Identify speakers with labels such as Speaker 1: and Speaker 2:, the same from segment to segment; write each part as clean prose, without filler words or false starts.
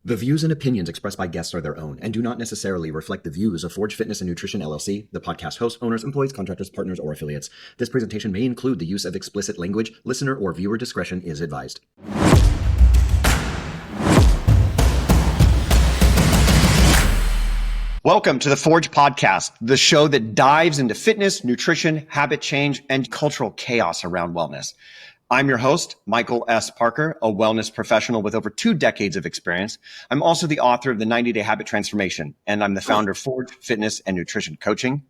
Speaker 1: The views and opinions expressed by guests are their own and do not necessarily reflect the views of Forge Fitness and Nutrition LLC, the podcast hosts, owners, employees, contractors, partners, or affiliates. This presentation may include the use of explicit language. Listener or viewer discretion is advised.
Speaker 2: Welcome to the Forge Podcast, the show that dives into fitness, nutrition, habit change, and cultural chaos around wellness. I'm your host, Michael S. Parker, a wellness professional with over 2 decades of experience. I'm also the author of the 90-Day Habit Transformation, and I'm the founder of Forge Fitness and Nutrition Coaching.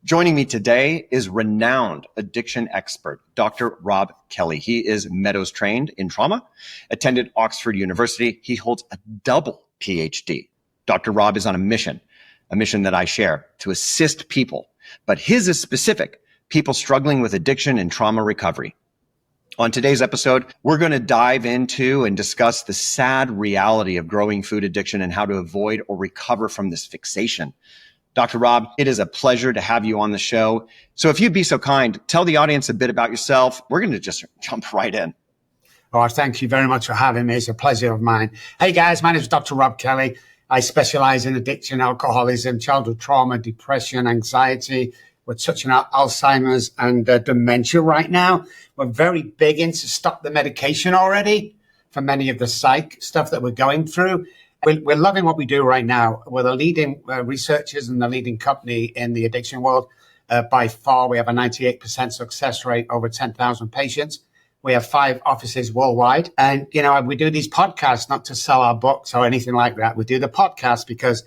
Speaker 2: Joining me today is renowned addiction expert, Dr. Robb Kelly. He is Meadows trained in trauma, attended Oxford University. He holds a double PhD. Dr. Robb is on a mission that I share to assist people, but his is specific, people struggling with addiction and trauma recovery. On today's episode, we're going to dive into and discuss the sad reality of growing food addiction and how to avoid or recover from this fixation. Dr. Robb, it is a pleasure to have you on the show. So if you'd be so kind, tell the audience a bit about yourself. We're going to just jump right in.
Speaker 3: Oh, thank you very much for having me. It's a pleasure of mine. Hey guys, my name is Dr. Robb Kelly. I specialize in addiction, alcoholism, childhood trauma, depression, anxiety. We're touching on Alzheimer's and dementia right now. We're very big into stop the medication already for many of the psych stuff that we're going through. We're loving what we do right now. We're the leading researchers and the leading company in the addiction world. By far, we have a 98% success rate, over 10,000 patients. We have 5 offices worldwide. And, you know, we do these podcasts not to sell our books or anything like that. We do the podcast because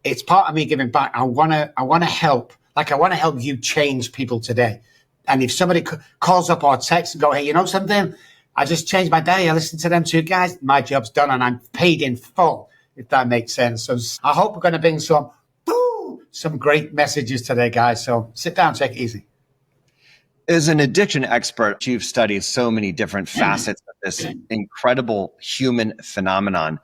Speaker 3: it's part of me giving back. I want to help. Like, I want to help you change people today. And if somebody calls up or texts and go, hey, you know something? I just changed my day. I listened to them 2 guys. My job's done and I'm paid in full, if that makes sense. So I hope we're going to bring some great messages today, guys. So sit down, take it easy.
Speaker 2: As an addiction expert, you've studied so many different facets of this incredible human phenomenon.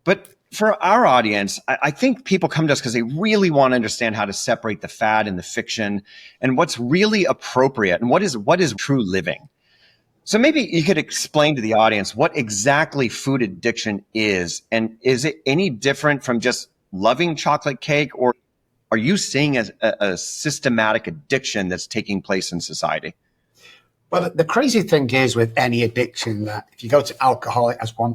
Speaker 2: But for our audience, I think people come to us because they really want to understand how to separate the fad and the fiction and what's really appropriate and what is true living. So maybe you could explain to the audience what exactly food addiction is, and is it any different from just loving chocolate cake, or are you seeing a systematic addiction that's taking place in society?
Speaker 3: Well, the crazy thing is with any addiction that if you go to alcohol,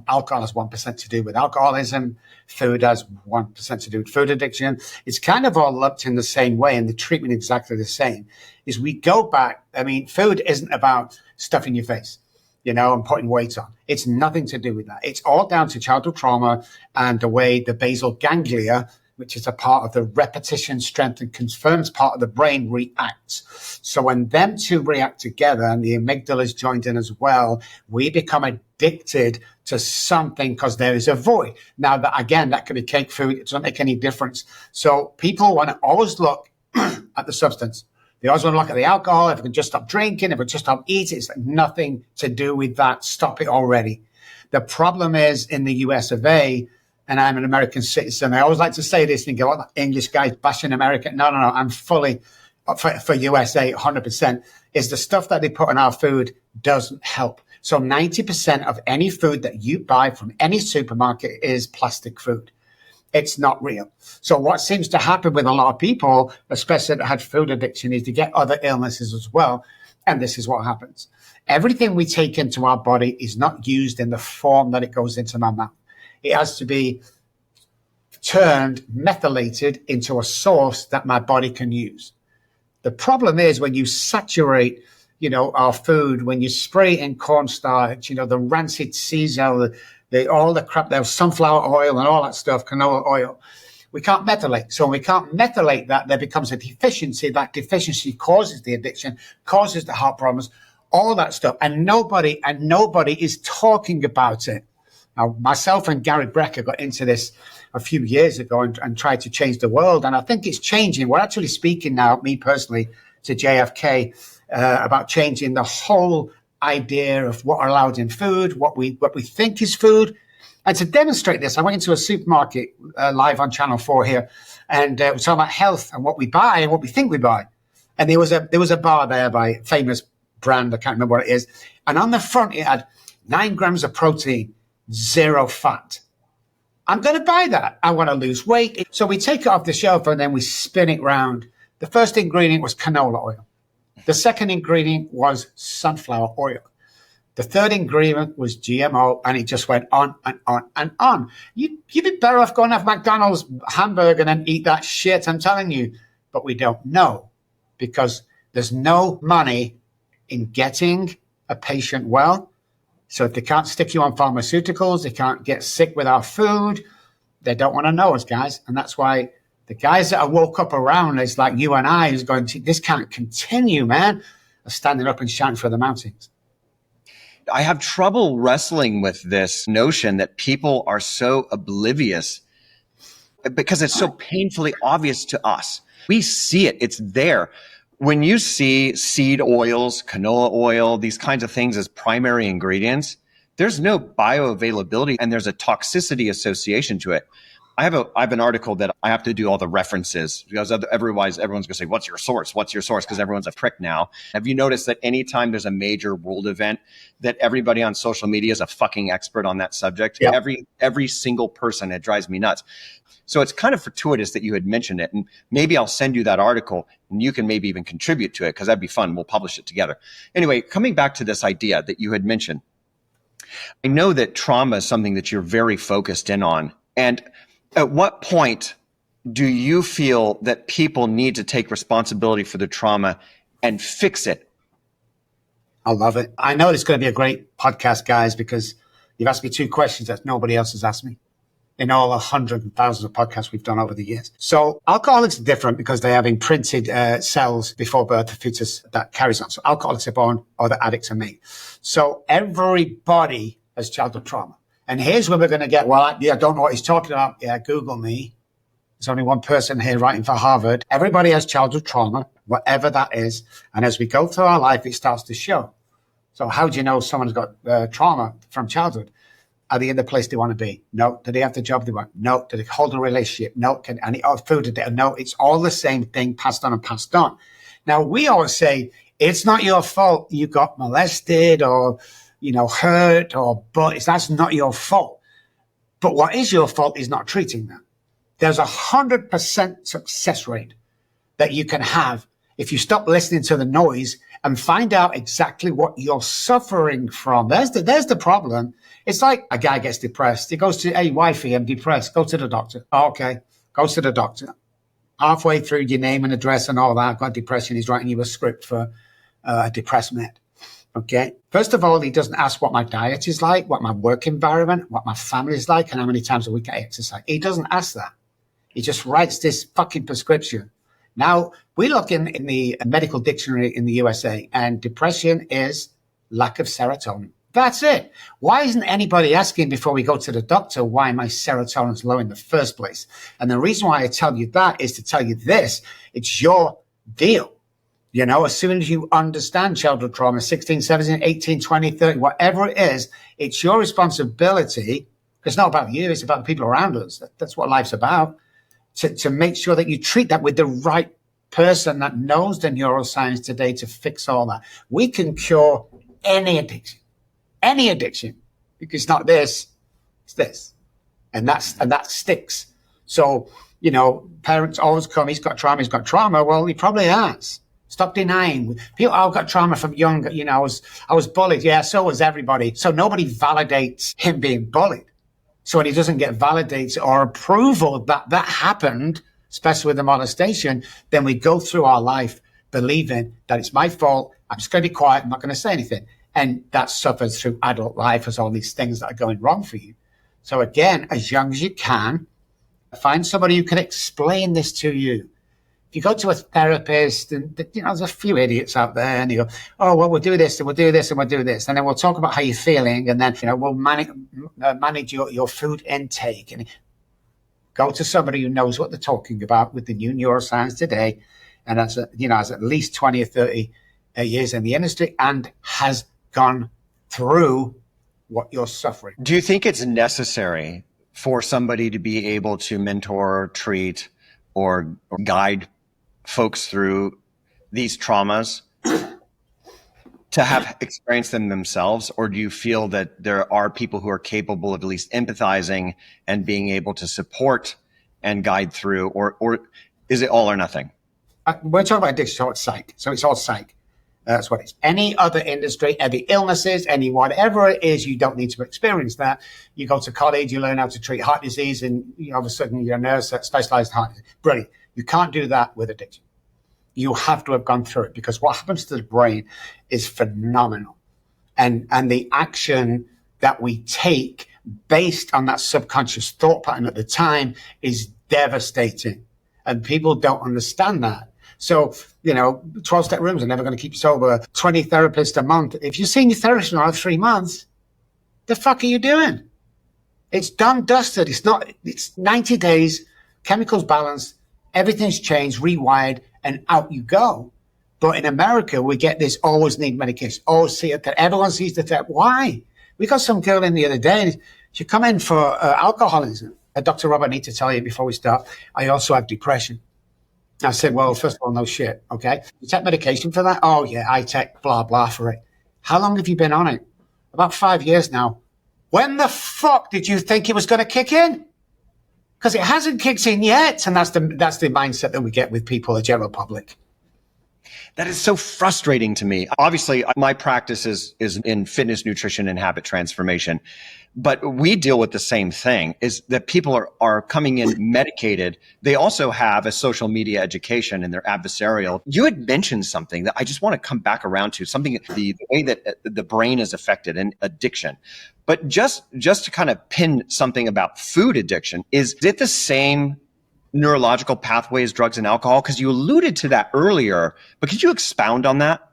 Speaker 3: alcohol has 1% to do with alcoholism. Food has 1% to do with food addiction. It's kind of all lumped in the same way, and the treatment exactly the same. Is we go back. I mean, food isn't about stuffing your face, you know, and putting weight on. It's nothing to do with that. It's all down to childhood trauma and the way the basal ganglia, which is a part of the repetition, strength, and confirms part of the brain, reacts. So when them two react together and the amygdala is joined in as well, we become addicted to something because there is a void. Now, that could be cake, food. It doesn't make any difference. So people want to always look at the substance. They always want to look at the alcohol. If we can just stop drinking, if we just stop eating, it's nothing to do with that. Stop it already. The problem is in the US of A, and I'm an American citizen. I always like to say this and go, what, English guys bashing America? No. I'm fully for USA, 100%. Is the stuff that they put in our food doesn't help. So 90% of any food that you buy from any supermarket is plastic food. It's not real. So what seems to happen with a lot of people, especially that had food addiction, is to get other illnesses as well. And this is what happens. Everything we take into our body is not used in the form that it goes into my mouth. It has to be turned, methylated into a source that my body can use. The problem is when you saturate, you know, our food, when you spray it in cornstarch, you know, the rancid Caesar, all the crap, there's sunflower oil and all that stuff, canola oil. We can't methylate. So when we can't methylate that, there becomes a deficiency. That deficiency causes the addiction, causes the heart problems, all that stuff. And nobody is talking about it. Now, myself and Gary Brecker got into this a few years ago and tried to change the world. And I think it's changing. We're actually speaking now, me personally, to JFK about changing the whole idea of what are allowed in food, what we think is food. And to demonstrate this, I went into a supermarket live on Channel 4 here, and we're talking about health and what we buy and what we think we buy. And there was a bar there by a famous brand, I can't remember what it is. And on the front, it had 9 grams of protein, 0 fat. I'm going to buy that. I want to lose weight. So we take it off the shelf and then we spin it round. The first ingredient was canola oil. The second ingredient was sunflower oil. The third ingredient was GMO, and it just went on and on and on. You'd be better off going off McDonald's hamburger and eat that shit, I'm telling you. But we don't know, because there's no money in getting a patient well. So if they can't stick you on pharmaceuticals, they can't get sick with our food, they don't want to know us, guys. And that's why the guys that are woke up around us, like you and I, who's going to, this can't continue, man, are standing up and shouting for the mountains.
Speaker 2: I have trouble wrestling with this notion that people are so oblivious because it's so painfully obvious to us. We see it. It's there. When you see seed oils, canola oil, these kinds of things as primary ingredients, there's no bioavailability and there's a toxicity association to it. I have an article that I have to do all the references because otherwise everyone's going to say, what's your source? What's your source? Because everyone's a prick now. Have you noticed that anytime there's a major world event that everybody on social media is a fucking expert on that subject?
Speaker 3: Yep.
Speaker 2: Every single person, it drives me nuts. So it's kind of fortuitous that you had mentioned it. And maybe I'll send you that article and you can maybe even contribute to it because that'd be fun. We'll publish it together. Anyway, coming back to this idea that you had mentioned, I know that trauma is something that you're very focused in on. And at what point do you feel that people need to take responsibility for the trauma and fix it?
Speaker 3: I love it. I know it's going to be a great podcast, guys, because you've asked me two questions that nobody else has asked me in all the hundreds and thousands of podcasts we've done over the years. So alcoholics are different because they have imprinted cells before birth, the fetus that carries on. So alcoholics are born or the addicts are made. So everybody has childhood trauma. And here's where we're going to get, well, I don't know what he's talking about. Yeah, Google me. There's only one person here writing for Harvard. Everybody has childhood trauma, whatever that is. And as we go through our life, it starts to show. So how do you know someone's got trauma from childhood? Are they in the place they want to be? No. Do they have the job they want? No. Do they hold a relationship? No. Can any food today? No. It's all the same thing passed on and passed on. Now, we always say, it's not your fault you got molested or hurt but that's not your fault. But what is your fault is not treating that. There's 100% success rate that you can have if you stop listening to the noise and find out exactly what you're suffering from. There's the problem. It's like a guy gets depressed. He goes to, hey, wifey, I'm depressed. Go to the doctor. Oh, okay. Goes to the doctor. Halfway through your name and address and all that, I've got depression. He's writing you a script for a depressed med. Okay. First of all, he doesn't ask what my diet is like, what my work environment, what my family is like, and how many times a week I exercise. He doesn't ask that. He just writes this fucking prescription. Now, we look in the medical dictionary in the USA, and depression is lack of serotonin. That's it. Why isn't anybody asking before we go to the doctor why my serotonin is low in the first place? And the reason why I tell you that is to tell you this. It's your deal. As soon as you understand childhood trauma, 16, 17, 18, 20, 30, whatever it is, it's your responsibility. It's not about you. It's about the people around us. That's what life's about. To make sure that you treat that with the right person that knows the neuroscience today to fix all that. We can cure any addiction, because it's not this, it's this. And that sticks. So, parents always come, he's got trauma. Well, he probably has. Stop denying. People, I've got trauma from young, I was bullied. Yeah, so was everybody. So nobody validates him being bullied. So when he doesn't get validated or approval that happened, especially with the molestation, then we go through our life believing that it's my fault. I'm just going to be quiet. I'm not going to say anything. And that suffers through adult life as all these things that are going wrong for you. So again, as young as you can, find somebody who can explain this to you. If you go to a therapist, and there's a few idiots out there, and you go, oh, well, we'll do this, and we'll do this, and we'll do this. And then we'll talk about how you're feeling, and then, we'll manage your food intake. And go to somebody who knows what they're talking about with the new neuroscience today, and has at least 20 or 30 years in the industry and has gone through what you're suffering.
Speaker 2: Do you think it's necessary for somebody to be able to mentor, treat, or guide folks through these traumas? to have experienced them themselves, or do you feel that there are people who are capable of at least empathizing and being able to support and guide through, or is it all or nothing?
Speaker 3: We're talking about addiction, so it's psych. So it's all psych. That's what it is. Any other industry, any illnesses, any whatever it is, you don't need to experience that. You go to college, you learn how to treat heart disease, and all of a sudden you're a nurse that specializes in heart disease. Brilliant. You can't do that with addiction. You have to have gone through it, because what happens to the brain is phenomenal. And the action that we take based on that subconscious thought pattern at the time is devastating. And people don't understand that. So, 12-step rooms are never going to keep you sober. 20 therapists a month. If you're seeing your therapist in 3 months, the fuck are you doing? It's done, dusted. It's 90 days, chemicals balanced, everything's changed, rewired, and out you go. But in America, we get this always need medication. Always see it. Everyone sees the therapist. Why? We got some girl in the other day, and she come in for alcoholism. Dr. Robb, I need to tell you before we start, I also have depression. I said, well, first of all, no shit, okay? You take medication for that? Oh, yeah, I take blah, blah for it. How long have you been on it? About 5 years now. When the fuck did you think it was going to kick in? Because it hasn't kicked in yet. And that's the mindset that we get with people, the general public.
Speaker 2: That is so frustrating to me. Obviously, my practice is in fitness, nutrition, and habit transformation. But we deal with the same thing, is that people are coming in medicated. They also have a social media education and they're adversarial. You had mentioned something that I just want to come back around to, something, the way that the brain is affected in addiction. But just to kind of pin something about food addiction, is it the same neurological pathways, drugs and alcohol? Because you alluded to that earlier, but could you expound on that?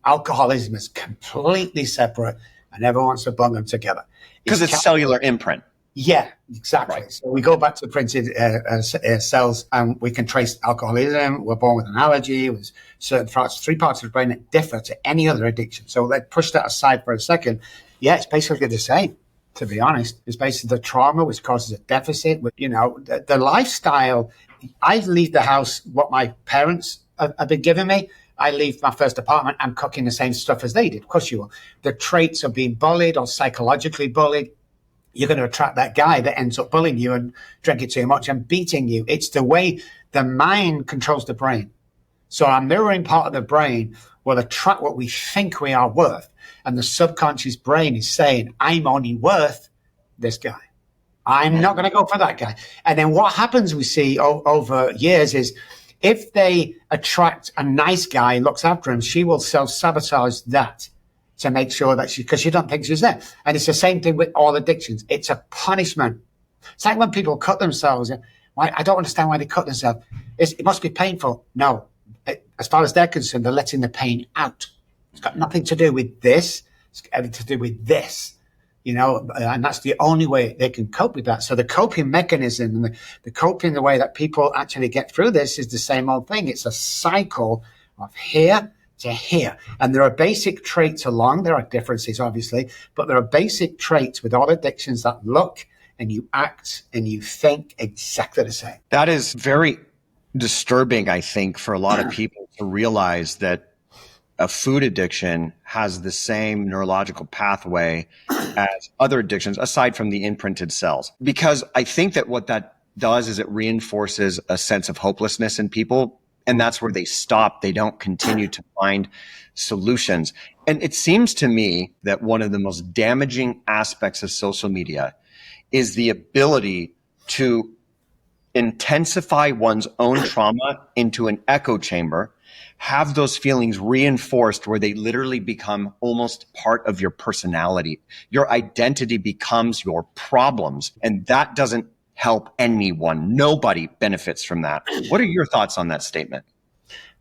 Speaker 3: Alcoholism is completely separate, and everyone wants to bung them together.
Speaker 2: Because it's cellular imprint.
Speaker 3: Yeah, exactly.
Speaker 2: Right.
Speaker 3: So we go back to printed cells, and we can trace alcoholism. We're born with an allergy, with certain parts, 3 parts of the brain that differ to any other addiction. So let's push that aside for a second. Yeah, it's basically the same. To be honest, it's basically the trauma which causes a deficit. But, the lifestyle, I leave the house, what my parents have been giving me. I leave my first apartment, I'm cooking the same stuff as they did. Of course you will. The traits of being bullied or psychologically bullied, you're going to attract that guy that ends up bullying you and drinking too much and beating you. It's the way the mind controls the brain. So our mirroring part of the brain will attract what we think we are worth. And the subconscious brain is saying, I'm only worth this guy. I'm not going to go for that guy. And then what happens we see over years is if they attract a nice guy, looks after him, she will self-sabotage that to make sure that because she don't think she's there. And it's the same thing with all addictions. It's a punishment. It's like when people cut themselves. I don't understand why they cut themselves. It must be painful. No. As far as they're concerned, they're letting the pain out. It's got nothing to do with this. It's got everything to do with this, and that's the only way they can cope with that. So the coping mechanism and the coping, the way that people actually get through this is the same old thing. It's a cycle of here to here. And there are basic traits along. There are differences, obviously, but there are basic traits with all addictions that look and you act and you think exactly the same.
Speaker 2: That is very disturbing, I think, for a lot of people to realize that a food addiction has the same neurological pathway as other addictions, aside from the imprinted cells. Because I think that what that does is it reinforces a sense of hopelessness in people. And that's where they stop. They don't continue to find solutions. And it seems to me that one of the most damaging aspects of social media is the ability to intensify one's own trauma into an echo chamber, have those feelings reinforced where they literally become almost part of your personality. Your identity becomes your problems, and that doesn't help anyone. Nobody benefits from that. What are your thoughts on that statement?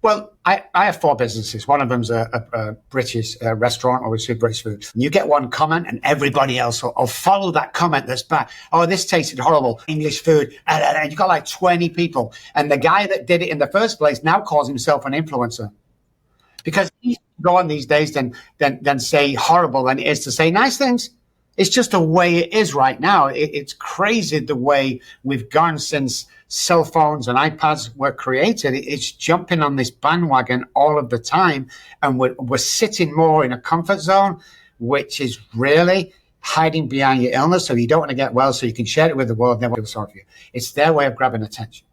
Speaker 3: Well, I have 4 businesses. One of them's a British restaurant, obviously British food. You get one comment and everybody else will follow that comment that's bad. Oh, this tasted horrible. English food. And you've got like 20 people. And the guy that did it in the first place now calls himself an influencer. Because he's gone these days than say horrible than it is to say nice things. It's just the way it is right now. It's crazy the way we've gone since cell phones and iPads were created. It's jumping on this bandwagon all of the time. And we're sitting more in a comfort zone, which is really hiding behind your illness. So you don't want to get well, so you can share it with the world, never feel sorry for you. It's their way of grabbing attention.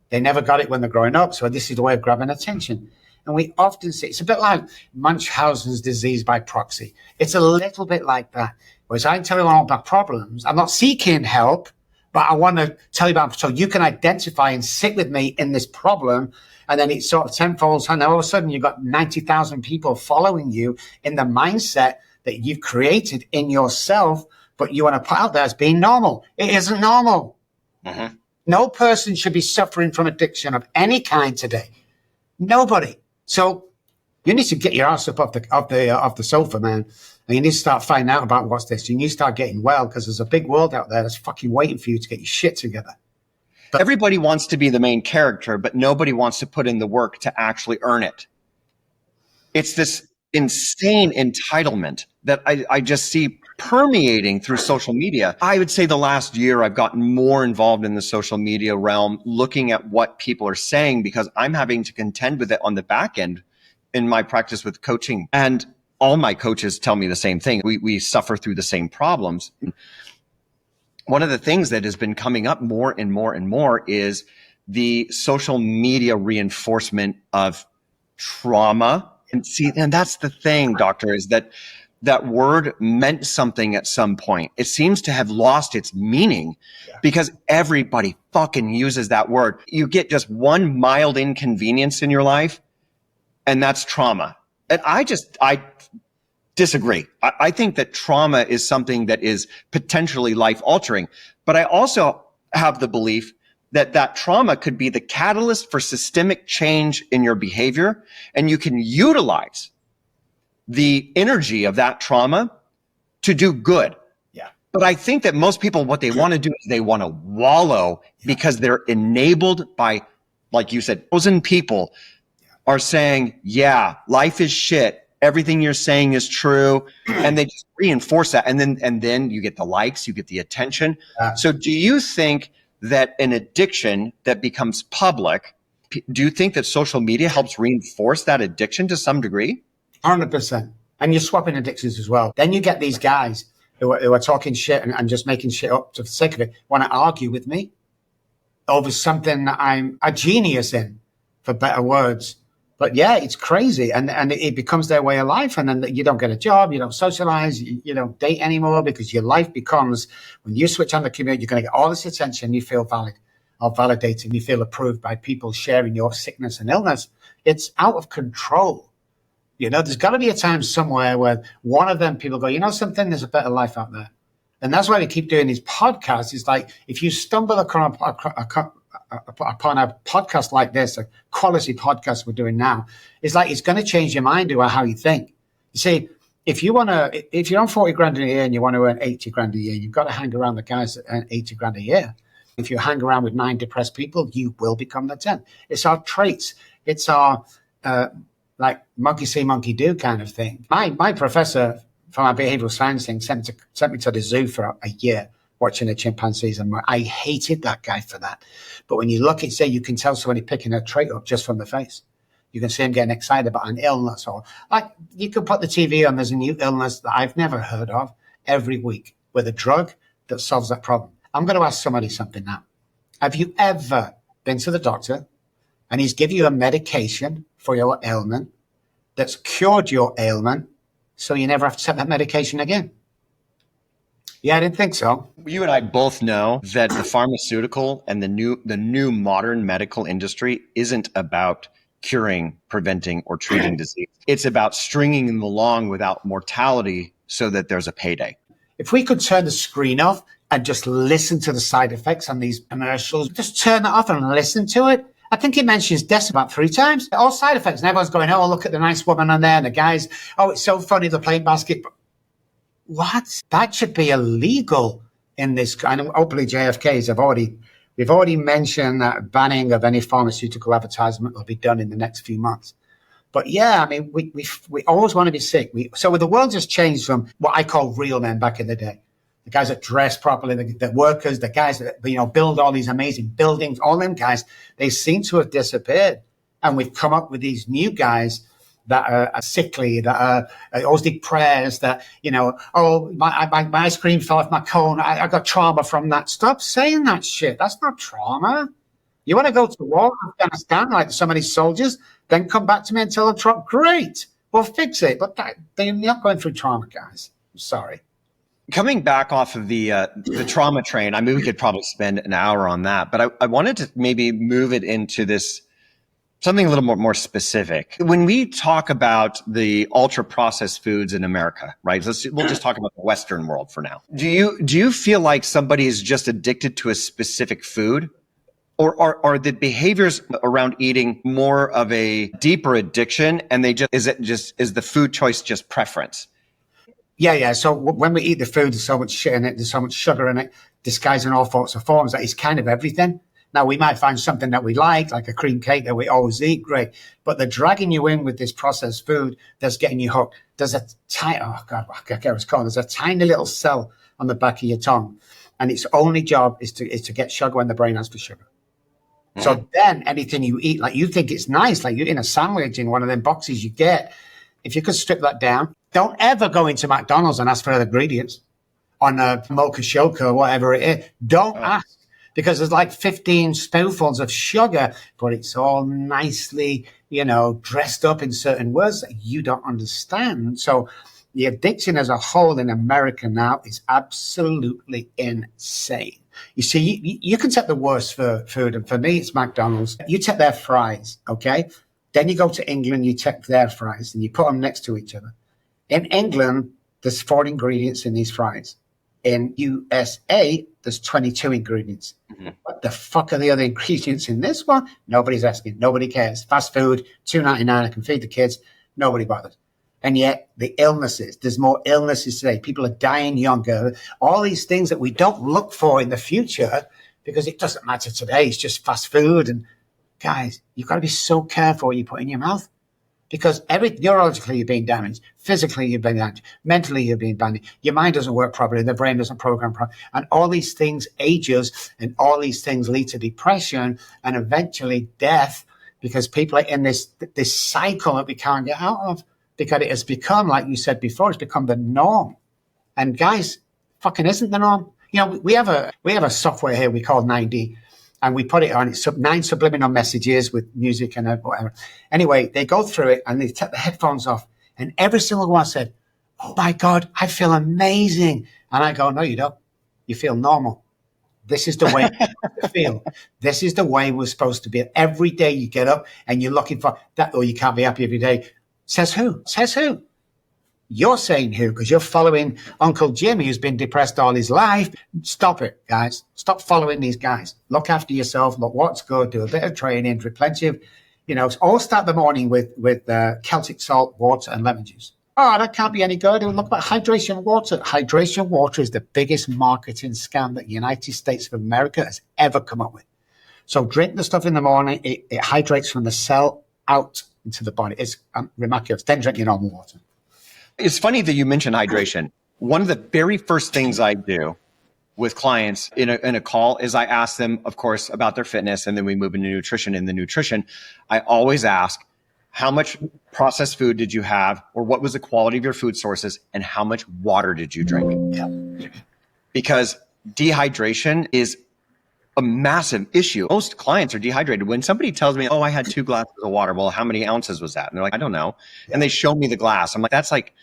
Speaker 3: They never got it when they're growing up. So this is the way of grabbing attention. And we often see, it's a bit like Munchausen's disease by proxy. It's a little bit like that. Whereas I tell you all about problems, I'm not seeking help, but I want to tell you about, so you can identify and sit with me in this problem. And then it sort of tenfolds. And all of a sudden you've got 90,000 people following you in the mindset that you've created in yourself, but you want to put out there as being normal. It isn't normal. Mm-hmm. No person should be suffering from addiction of any kind today. Nobody. So you need to get your ass up off the sofa, man. And you need to start finding out about what's this. You need to start getting well, because there's a big world out there that's fucking waiting for you to get your shit together. But
Speaker 2: everybody wants to be the main character, but nobody wants to put in the work to actually earn it. It's this insane entitlement that I just see permeating through social media. I would say the last year I've gotten more involved in the social media realm, looking at what people are saying, because I'm having to contend with it on the back end in my practice with coaching. And all my coaches tell me the same thing. We suffer through the same problems. One of the things that has been coming up more and more and more is the social media reinforcement of trauma. And that's the thing, doctor, is that word meant something at some point. It seems to have lost its meaning because everybody fucking uses that word. You get just one mild inconvenience in your life, and that's trauma. And I disagree. I think that trauma is something that is potentially life altering, but I also have the belief that trauma could be the catalyst for systemic change in your behavior, and you can utilize the energy of that trauma to do good. Yeah. But I think that most people, what they want to do is they want to wallow because they're enabled by, like you said, 1,000 people are saying, yeah, life is shit. Everything you're saying is true. And they just reinforce that. And then you get the likes, you get the attention. So do you think that an addiction that becomes public, do you think that social media helps reinforce that addiction to some degree?
Speaker 3: 100%. And you're swapping addictions as well. Then you get these guys who are talking shit and just making shit up for the sake of it, want to argue with me over something that I'm a genius in, for better words. But yeah, it's crazy. And it becomes their way of life. And then you don't get a job, you don't socialize, you don't date anymore, because your life becomes, when you switch on the computer, you're going to get all this attention, you feel valid or validated, you feel approved by people sharing your sickness and illness. It's out of control. You know, there's got to be a time somewhere where one of them people go, you know something, there's a better life out there. And that's why we keep doing these podcasts. It's like, if you stumble upon a podcast like this, a quality podcast we're doing now, it's like, it's going to change your mind about how you think. You see, if you're on 40 grand a year and you want to earn 80 grand a year, you've got to hang around the guys that earn 80 grand a year. If you hang around with 9 depressed people, you will become the 10. It's our traits. It's our, like monkey see, monkey do kind of thing. My professor from our behavioral science thing sent me to the zoo for a year watching the chimpanzees, and I hated that guy for that. But when you look at, say, you can tell somebody picking a trait up just from the face. You can see him getting excited about an illness, or like you could put the TV on, there's a new illness that I've never heard of every week with a drug that solves that problem. I'm going to ask somebody something now. Have you ever been to the doctor and he's give you a medication for your ailment that's cured your ailment, so you never have to take that medication again? Yeah, I didn't think so.
Speaker 2: You and I both know that the pharmaceutical and the new modern medical industry isn't about curing, preventing, or treating disease. It's about stringing them along without mortality so that there's a payday.
Speaker 3: If we could turn the screen off and just listen to the side effects on these commercials, just turn it off and listen to it. I think it mentions death about 3 times. All side effects. And everyone's going, oh, look at the nice woman on there. And the guys, oh, it's so funny, they're playing basketball. What? That should be illegal in this. And hopefully JFK's we've already mentioned that banning of any pharmaceutical advertisement will be done in the next few months. But yeah, I mean, we always want to be sick. So the world has changed from what I call real men back in the day. the guys that dress properly, the workers, the guys that, build all these amazing buildings, all them guys, they seem to have disappeared. And we've come up with these new guys that are sickly, that are always did prayers, that, my ice cream fell off my cone. I got trauma from that. Stop saying that shit. That's not trauma. You want to go to war in Afghanistan like some of these soldiers, then come back to me and tell them, Trump, great, we'll fix it. But they're not going through trauma, guys. I'm sorry.
Speaker 2: Coming back off of the trauma train, I mean, we could probably spend an hour on that, but I wanted to maybe move it into this something a little more specific. When we talk about the ultra processed foods in America, right? We'll just talk about the Western world for now. Do you feel like somebody is just addicted to a specific food? Or are the behaviors around eating more of a deeper addiction, and is the food choice just preference?
Speaker 3: Yeah. So when we eat the food, there's so much shit in it, there's so much sugar in it, disguised in all sorts of forms, that it's kind of everything. Now, we might find something that we like a cream cake that we always eat, great. But they're dragging you in with this processed food that's getting you hooked. There's a tiny, I forget what it's called. There's a tiny little cell on the back of your tongue, and its only job is to get sugar when the brain asks for sugar. Mm. So then anything you eat, like you think it's nice, like you're in a sandwich in one of them boxes you get, if you could strip that down, don't ever go into McDonald's and ask for the ingredients on a mocha shoka or whatever it is. Don't ask. Because there's like 15 spoonfuls of sugar, but it's all nicely, dressed up in certain words that you don't understand. So the addiction as a whole in America now is absolutely insane. You see, you can take the worst for food, and for me, it's McDonald's. You take their fries, okay? Then you go to England, you take their fries, and you put them next to each other. In England, there's 4 ingredients in these fries. In USA, there's 22 ingredients. Mm-hmm. What the fuck are the other ingredients in this one? Nobody's asking. Nobody cares. Fast food, $2.99. I can feed the kids. Nobody bothers. And yet the illnesses, there's more illnesses today. People are dying younger. All these things that we don't look for in the future because it doesn't matter today. It's just fast food. And guys, you've got to be so careful what you put in your mouth. Because neurologically you're being damaged, physically you're being damaged, mentally you're being damaged, your mind doesn't work properly, the brain doesn't program properly, and all these things age us, and all these things lead to depression and eventually death, because people are in this cycle that we can't get out of, because it has become, like you said before, it's become the norm. And guys, fucking isn't the norm. We have a software here we call 9D. And we put it on, it's 9 subliminal messages with music and whatever. Anyway, they go through it and they take the headphones off. And every single one said, oh my God, I feel amazing. And I go, no, you don't. You feel normal. This is the way you're supposed to feel. This is the way we're supposed to be. Every day you get up and you're looking for that, or you can't be happy every day. Says who? Says who? You're saying who, because you're following Uncle Jimmy, who's been depressed all his life. Stop it, guys. Stop following these guys. Look after yourself. Look what's good. Do a bit of training. Drink plenty of, all start the morning with Celtic salt, water, and lemon juice. Oh, that can't be any good. Look about hydration water. Hydration water is the biggest marketing scam that the United States of America has ever come up with. So drink the stuff in the morning. It hydrates from the cell out into the body. It's remarkable. Then drink your normal water.
Speaker 2: It's funny that you mentioned hydration. One of the very first things I do with clients in a call is I ask them, of course, about their fitness, and then we move into nutrition. In the nutrition, I always ask, how much processed food did you have, or what was the quality of your food sources, and how much water did you drink? Yeah. Because dehydration is a massive issue. Most clients are dehydrated. When somebody tells me, oh, I had 2 glasses of water, well, how many ounces was that? And they're like, I don't know. Yeah. And they show me the glass. I'm like, that's like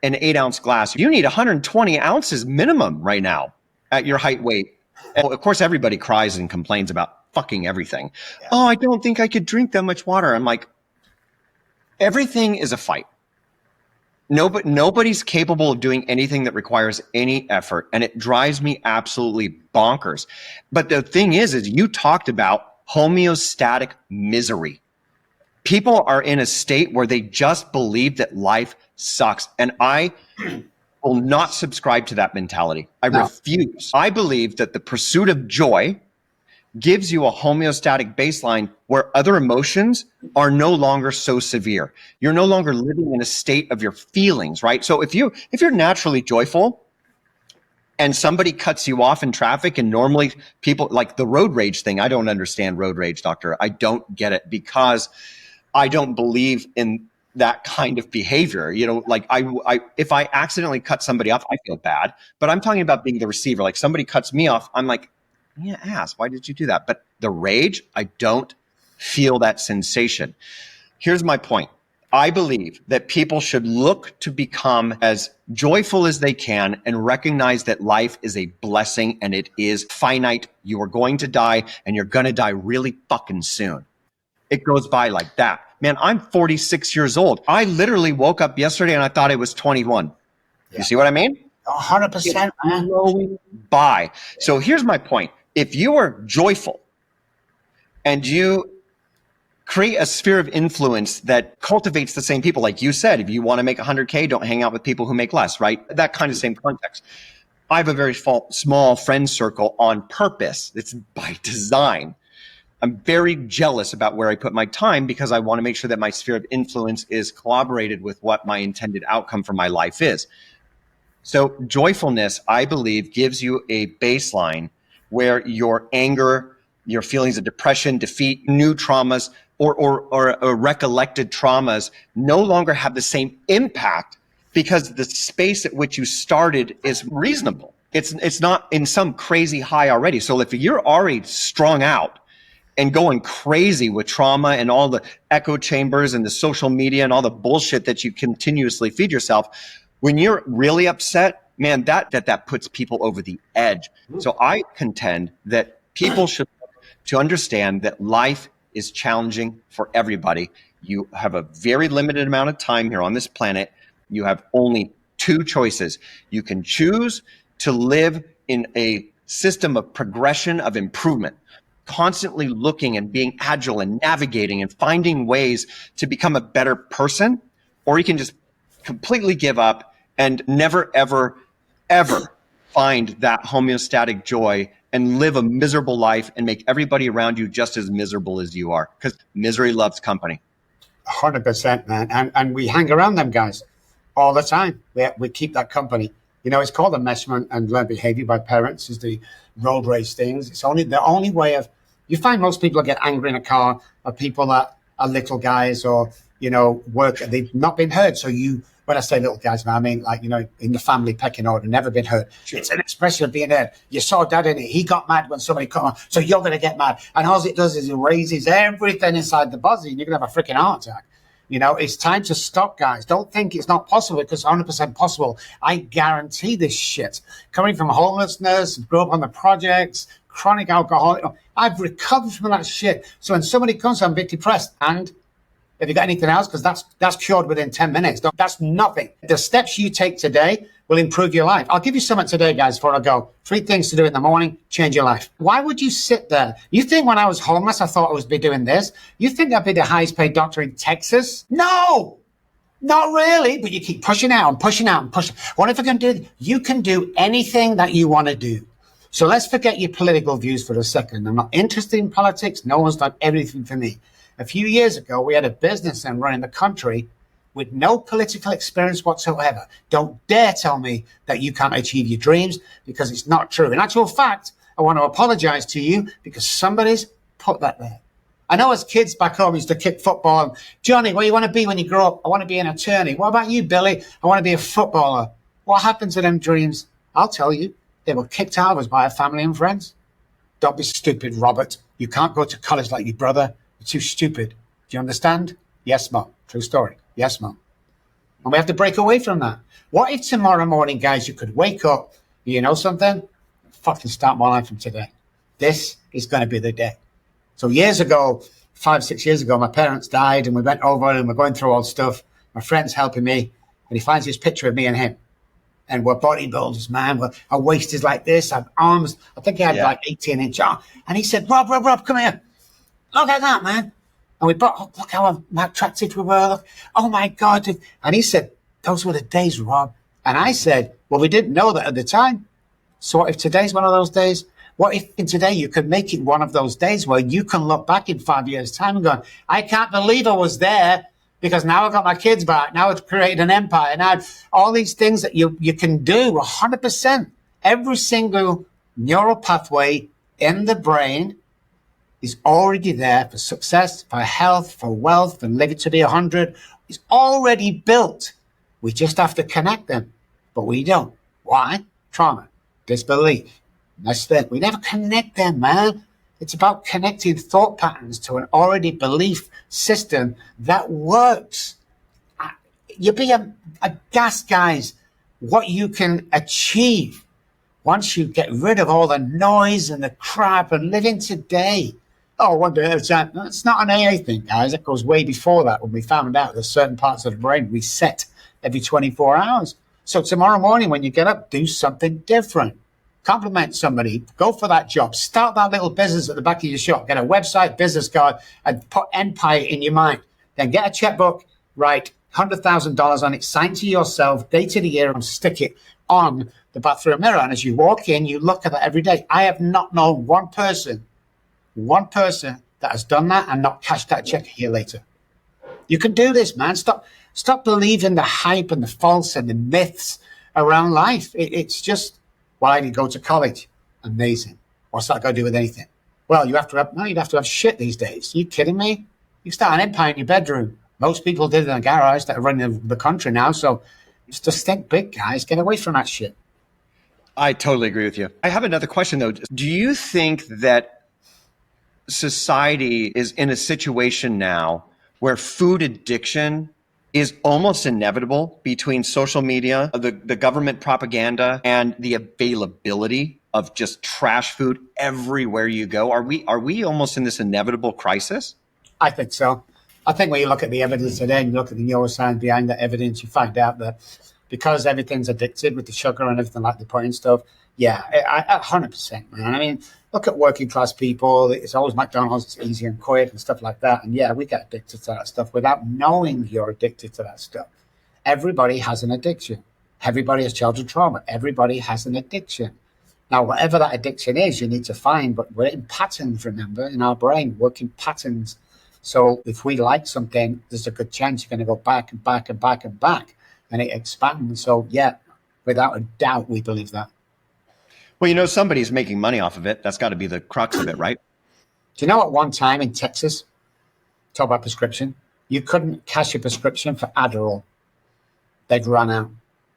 Speaker 2: an 8-ounce glass. You need 120 ounces minimum right now at your height, weight. And of course, everybody cries and complains about fucking everything. Yeah. Oh, I don't think I could drink that much water. I'm like, everything is a fight. Nobody's capable of doing anything that requires any effort, and it drives me absolutely bonkers. But the thing is you talked about homeostatic misery. People are in a state where they just believe that life sucks, and I will not subscribe to that mentality. I refuse. I believe that the pursuit of joy gives you a homeostatic baseline where other emotions are no longer so severe. You're no longer living in a state of your feelings, right? So if you're naturally joyful, and somebody cuts you off in traffic, and normally people like the road rage thing. I don't understand road rage, doctor. I don't get it because I don't believe in that kind of behavior. Like I if I accidentally cut somebody off, I feel bad, but I'm talking about being the receiver. Like somebody cuts me off, I'm like, yeah, ass, why did you do that? But the rage, I don't feel that sensation. Here's my point. I believe that people should look to become as joyful as they can and recognize that life is a blessing and it is finite. You are going to die, and you're going to die really fucking soon. It goes by like that. Man, I'm 46 years old. I literally woke up yesterday and I thought it was 21. Yeah. You see what I mean?
Speaker 3: 100%, man.
Speaker 2: Going by. So here's my point. If you are joyful and you create a sphere of influence that cultivates the same people, like you said, if you want to make 100K, don't hang out with people who make less, right? That kind of same context. I have a very small friend circle on purpose. It's by design. I'm very jealous about where I put my time because I want to make sure that my sphere of influence is collaborated with what my intended outcome for my life is. So joyfulness, I believe, gives you a baseline where your anger, your feelings of depression, defeat, new traumas, or recollected traumas no longer have the same impact because the space at which you started is reasonable. It's not in some crazy high already. So if you're already strung out and going crazy with trauma and all the echo chambers and the social media and all the bullshit that you continuously feed yourself, when you're really upset, man, that puts people over the edge. So I contend that people should look to understand that life is challenging for everybody. You have a very limited amount of time here on this planet. You have only two choices. You can choose to live in a system of progression, of improvement, constantly looking and being agile and navigating and finding ways to become a better person, or you can just completely give up and never, ever, ever find that homeostatic joy and live a miserable life and make everybody around you just as miserable as you are, because misery loves company.
Speaker 3: 100%, man. And we hang around them guys all the time. We keep that company. It's called enmeshment and learned behavior by parents, is the road rage things. It's the only way of, you find most people that get angry in a car are people that are little guys or, they've not been heard. So when I say little guys, I mean, like, in the family pecking order, never been heard. Sure. It's an expression of being heard. You saw dad in it. He got mad when somebody come on. So you're going to get mad. And all it does is it raises everything inside the body and you're going to have a freaking heart attack. It's time to stop, guys. Don't think it's not possible, because it's 100% possible. I guarantee this shit. Coming from homelessness, grew up on the projects, chronic alcoholic, I've recovered from that shit. So when somebody comes, I'm a bit depressed. And have you got anything else? Because that's cured within 10 minutes. That's nothing. The steps you take today will improve your life. I'll give you something today, guys, before I go. 3 things to do in the morning, change your life. Why would you sit there? You think when I was homeless, I thought I was be doing this? You think I'd be the highest paid doctor in Texas? No, not really. But you keep pushing out and pushing out and pushing. What if you can do? You can do anything that you want to do. So let's forget your political views for a second. I'm not interested in politics. No one's done everything for me. A few years ago, we had a businessman running the country with no political experience whatsoever. Don't dare tell me that you can't achieve your dreams, because it's not true. In actual fact, I want to apologize to you because somebody's put that there. I know as kids back home, we used to kick football. And, Johnny, what do you want to be when you grow up? I want to be an attorney. What about you, Billy? I want to be a footballer. What happened to them dreams? I'll tell you. They were kicked out of us by our family and friends. Don't be stupid, Robert. You can't go to college like your brother. You're too stupid. Do you understand? Yes, Mom. True story. Yes, Mom. And we have to break away from that. What if tomorrow morning, guys, you could wake up, you know something? Fucking start my life from today. This is going to be the day. So years ago, 5-6 years ago, my parents died and we went over and we're going through all stuff. My friend's helping me and he finds this picture of me and him. And we're bodybuilders, man. Our waist is like this. Our arms, I think he had like 18-inch arm. And he said, Rob, come here. Look at that, man. And we brought, look how attractive we were. Look. Oh, my God. And he said, those were the days, Rob. And I said, well, we didn't know that at the time. So what if today's one of those days? What if in today you could make it one of those days where you can look back in 5 years' time and go, I can't believe I was there, because now I've got my kids back. Now I've created an empire. Now all these things that you can do 100%. Every single neural pathway in the brain is already there for success, for health, for wealth, and living to be 100. It's already built. We just have to connect them, but we don't. Why? Trauma, disbelief. That's it. We never connect them, man. It's about connecting thought patterns to an already belief system that works. You'll be aghast, guys, what you can achieve once you get rid of all the noise and the crap and live in today. Oh, one day at a time. It's not an AA thing, guys. It goes way before that when we found out that certain parts of the brain reset every 24 hours. So tomorrow morning when you get up, do something different. Compliment somebody. Go for that job. Start that little business at the back of your shop. Get a website, business card, and put empire in your mind. Then get a checkbook, write $100,000 on it, sign to yourself, date of the year, and stick it on the bathroom mirror. And as you walk in, you look at that every day. I have not known one person that has done that and not cashed that check a year later. You can do this, man. Stop believing the hype and the false and the myths around life. It's just, well, I didn't go to college. Amazing. What's that got to do with anything? Well, you'd have to have shit these days. Are you kidding me? You start an empire in your bedroom. Most people did it in a garage that are running the country now. So just think big, guys. Get away from that shit.
Speaker 2: I totally agree with you. I have another question, though. Do you think that society is in a situation now where food addiction is almost inevitable between social media, the government propaganda, and the availability of just trash food everywhere you go? Are we almost in this inevitable crisis?
Speaker 3: I think so. I think when you look at the evidence today and you look at the neuroscience behind that evidence, you find out that because everything's addicted with the sugar and everything like the point stuff, yeah, 100%, man. I mean, look at working class people. It's always McDonald's, it's easy and quick and stuff like that. And yeah, we get addicted to that stuff without knowing you're addicted to that stuff. Everybody has an addiction. Everybody has childhood trauma. Everybody has an addiction. Now, whatever that addiction is, you need to find, but we're in patterns, remember, in our brain, working patterns. So if we like something, there's a good chance you're going to go back and back and back and back, and it expands. So yeah, without a doubt, we believe that.
Speaker 2: Well, somebody's making money off of it. That's got to be the crux of it, right?
Speaker 3: Do you know at one time in Texas, talk about prescription, you couldn't cash a prescription for Adderall. They'd run out.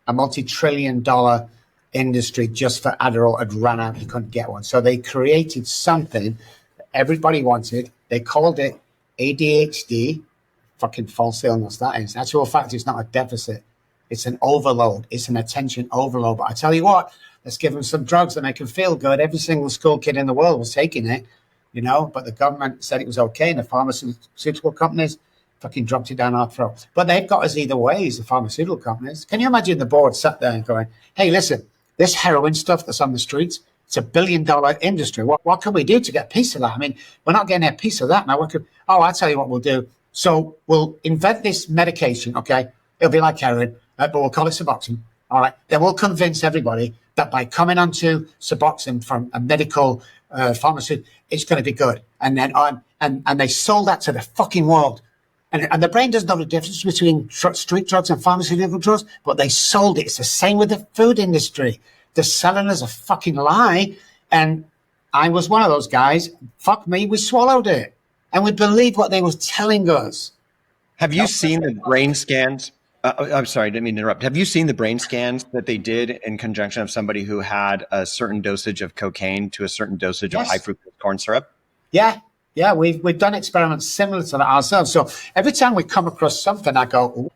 Speaker 3: A multi-trillion-dollar industry just for Adderall had run out. You couldn't get one. So they created something that everybody wanted. They called it ADHD. Fucking false illness, that is. Actual fact, it's not a deficit. It's an overload. It's an attention overload. But I tell you what, let's give them some drugs that make them feel good. Every single school kid in the world was taking it, but the government said it was okay, and the pharmaceutical companies fucking dropped it down our throats. But they've got us either ways, the pharmaceutical companies. Can you imagine the board sat there and going, hey, listen, this heroin stuff that's on the streets, it's $1 billion industry. What can we do to get a piece of that? I mean, we're not getting a piece of that now. I'll tell you what we'll do. So we'll invent this medication, okay? It'll be like heroin, but we'll call it Suboxone. All right. Then we'll convince everybody that by coming onto Suboxone from a medical pharmaceutical, it's going to be good. And then and they sold that to the fucking world. And the brain doesn't know the difference between street drugs and pharmaceutical drugs, but they sold it. It's the same with the food industry. They're selling us a fucking lie. And I was one of those guys. Fuck me, we swallowed it. And we believed what they were telling us.
Speaker 2: Have you seen the brain scans? I'm sorry, I didn't mean to interrupt. Have you seen the brain scans that they did in conjunction of somebody who had a certain dosage of cocaine to a certain dosage of high fructose corn syrup?
Speaker 3: Yeah, we've done experiments similar to that ourselves. So every time we come across something, I go, ooh,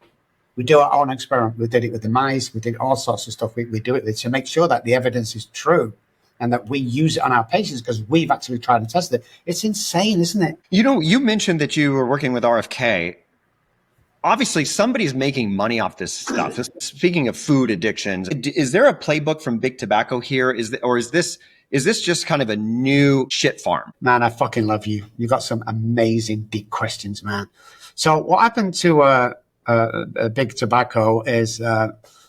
Speaker 3: we do our own experiment. We did it with the mice. We did all sorts of stuff. We do it to make sure that the evidence is true and that we use it on our patients because we've actually tried and tested it. It's insane, isn't it?
Speaker 2: You mentioned that you were working with RFK. Obviously, somebody's making money off this stuff. Speaking of food addictions, is there a playbook from Big Tobacco here? Is this just kind of a new shit farm?
Speaker 3: Man, I fucking love you. You got some amazing deep questions, man. So what happened to Big Tobacco is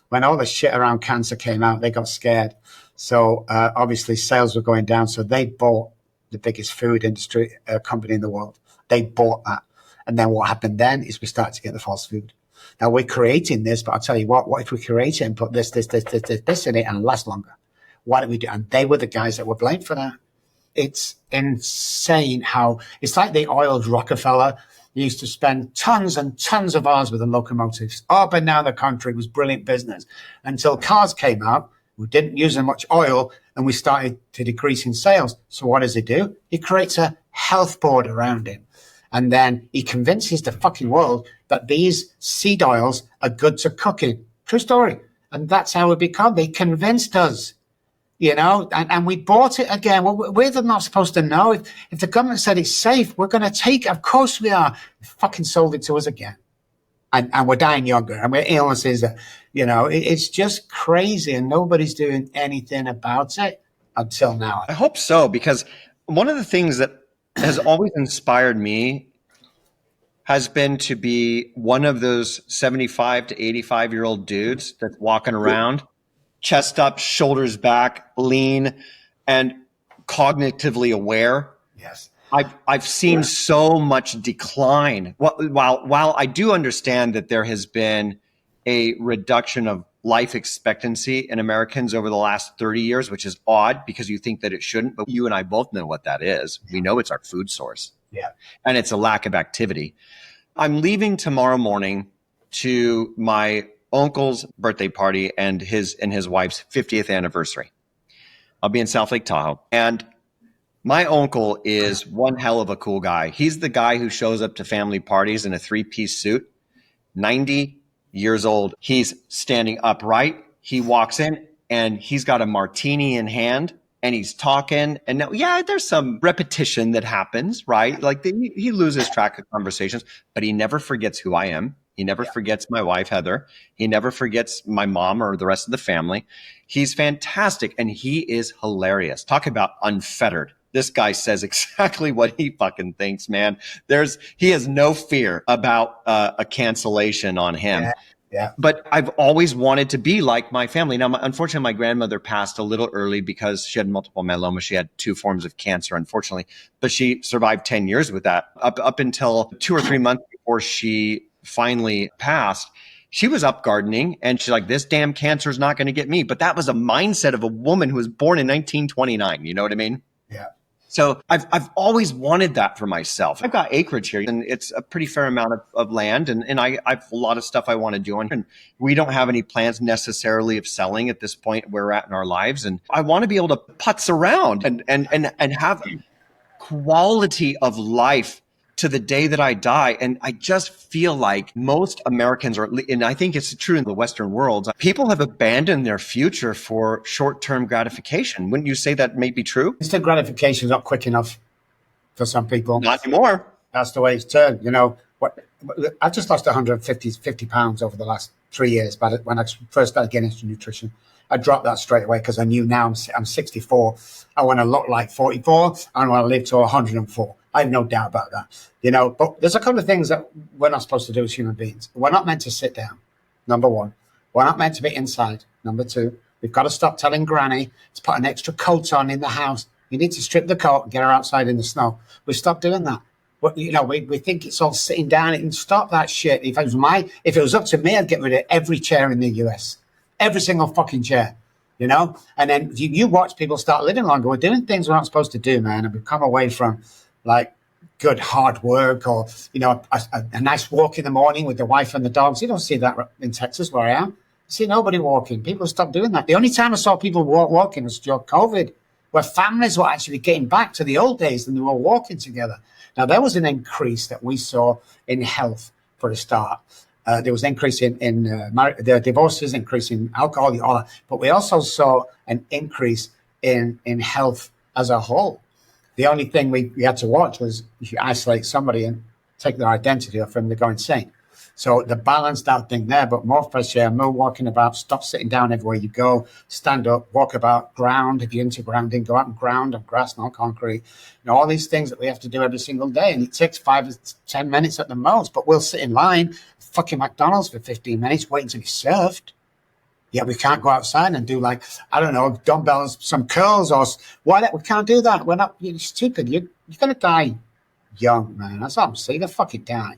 Speaker 3: when all the shit around cancer came out, they got scared. So obviously sales were going down. So they bought the biggest food industry company in the world. They bought that. And then what happened then is we started to get the false food. Now we're creating this, but I'll tell you what if we create it and put this in it and last longer? What did we do? And they were the guys that were blamed for that. It's insane how it's like they oiled Rockefeller. He used to spend tons and tons of hours with the locomotives up and down the country. It was brilliant business until cars came out. We didn't use as much oil and we started to decrease in sales. So what does he do? He creates a health board around him. And then he convinces the fucking world that these seed oils are good to cook in. True story. And that's how it became. They convinced us, and we bought it again. Well, we're not supposed to know. If the government said it's safe, we're going to take it. Of course we are. They fucking sold it to us again. And we're dying younger. And we're illnesses that, it's just crazy. And nobody's doing anything about it until now.
Speaker 2: I hope so, because one of the things that has always inspired me has been to be one of those 75 to 85-year-old dudes that's walking around, chest up, shoulders back, lean, and cognitively aware.
Speaker 3: Yes.
Speaker 2: I've seen so much decline. While I do understand that there has been a reduction of life expectancy in Americans over the last 30 years, which is odd because you think that it shouldn't, but you and I both know what that is. We know it's our food source.
Speaker 3: Yeah.
Speaker 2: And it's a lack of activity. I'm leaving tomorrow morning to my uncle's birthday party and his wife's 50th anniversary. I'll be in South Lake Tahoe. And my uncle is one hell of a cool guy. He's the guy who shows up to family parties in a 3-piece suit, 90 years old. He's standing upright. He walks in and he's got a martini in hand and he's talking. And now, there's some repetition that happens, right? Like he loses track of conversations, but he never forgets who I am. He never forgets my wife, Heather. He never forgets my mom or the rest of the family. He's fantastic. And he is hilarious. Talk about unfettered. This guy says exactly what he fucking thinks, man. He has no fear about a cancellation on him.
Speaker 3: Yeah.
Speaker 2: But I've always wanted to be like my family. Now, unfortunately, my grandmother passed a little early because she had multiple myeloma. She had 2 forms of cancer, unfortunately, but she survived 10 years with that. Up until 2 or 3 months before she finally passed, she was up gardening and she's like, this damn cancer is not going to get me. But that was a mindset of a woman who was born in 1929. You know what I mean?
Speaker 3: Yeah.
Speaker 2: So I've always wanted that for myself. I've got acreage here and it's a pretty fair amount of land and I have a lot of stuff I want to do. And we don't have any plans necessarily of selling at this point where we're at in our lives. And I want to be able to putz around and have quality of life to the day that I die. And I just feel like most Americans and I think it's true in the Western world, people have abandoned their future for short-term gratification. Wouldn't you say that may be true?
Speaker 3: Instant gratification is not quick enough for some people.
Speaker 2: Not anymore.
Speaker 3: That's the way it's turned. I've just lost 50 pounds over the last 3 years. But when I first started getting into nutrition, I dropped that straight away because I knew now I'm 64. I want to look like 44. I want to live to 104. I have no doubt about that, but there's a couple of things that we're not supposed to do as human beings. We're not meant to sit down. Number one, we're not meant to be inside. Number two, we've got to stop telling granny to put an extra coat on in the house. You need to strip the coat and get her outside in the snow. We stop doing that. We think it's all sitting down and stop that shit. If it was up to me, I'd get rid of every chair in the US, every single fucking chair, and then you watch people start living longer. We're doing things we're not supposed to do, man. And we've come away from like good hard work or, a nice walk in the morning with the wife and the dogs. You don't see that in Texas where I am. You see nobody walking. People stopped doing that. The only time I saw people walking was during COVID, where families were actually getting back to the old days and they were walking together. Now, there was an increase that we saw in health for a start. There was an increase in the divorces, increase in alcohol, all that. But we also saw an increase in health as a whole. The only thing we had to watch was if you isolate somebody and take their identity off them, they go insane. So the balanced out thing there, but more fresh air, more walking about, stop sitting down everywhere you go, stand up, walk about, ground. If you're into grounding, go out and ground on grass, not concrete. All these things that we have to do every single day. And it takes 5 to 10 minutes at the most, but we'll sit in line, fucking McDonald's for 15 minutes, waiting to be served. Yeah, we can't go outside and do dumbbells, some curls or what. We can't do that. We're not. You're stupid. You're going to die young, man. That's what I'm saying. You're going to fucking die.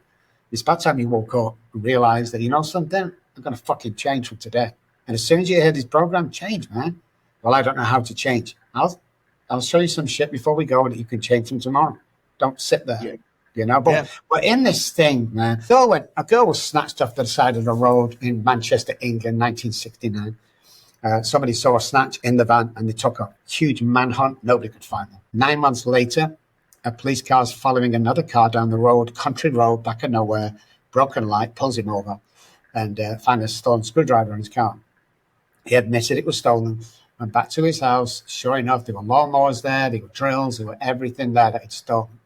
Speaker 3: It's about time you woke up and realized that, something, I'm going to fucking change from today. And as soon as you hear this program, change, man. Well, I don't know how to change. I'll show you some shit before we go that you can change from tomorrow. Don't sit there.
Speaker 2: Yeah.
Speaker 3: You know, but
Speaker 2: Yeah.
Speaker 3: we're in this thing, man. A girl was snatched off the side of the road in Manchester, England, 1969. Somebody saw a snatch in the van and they took a huge manhunt. Nobody could find them. 9 months later, a police car's following another car down the road, country road, back of nowhere, broken light, pulls him over and finds a stolen screwdriver in his car. He admitted it was stolen, went back to his house. Sure enough, there were lawnmowers there, there were drills, there were everything there that he'd stolen.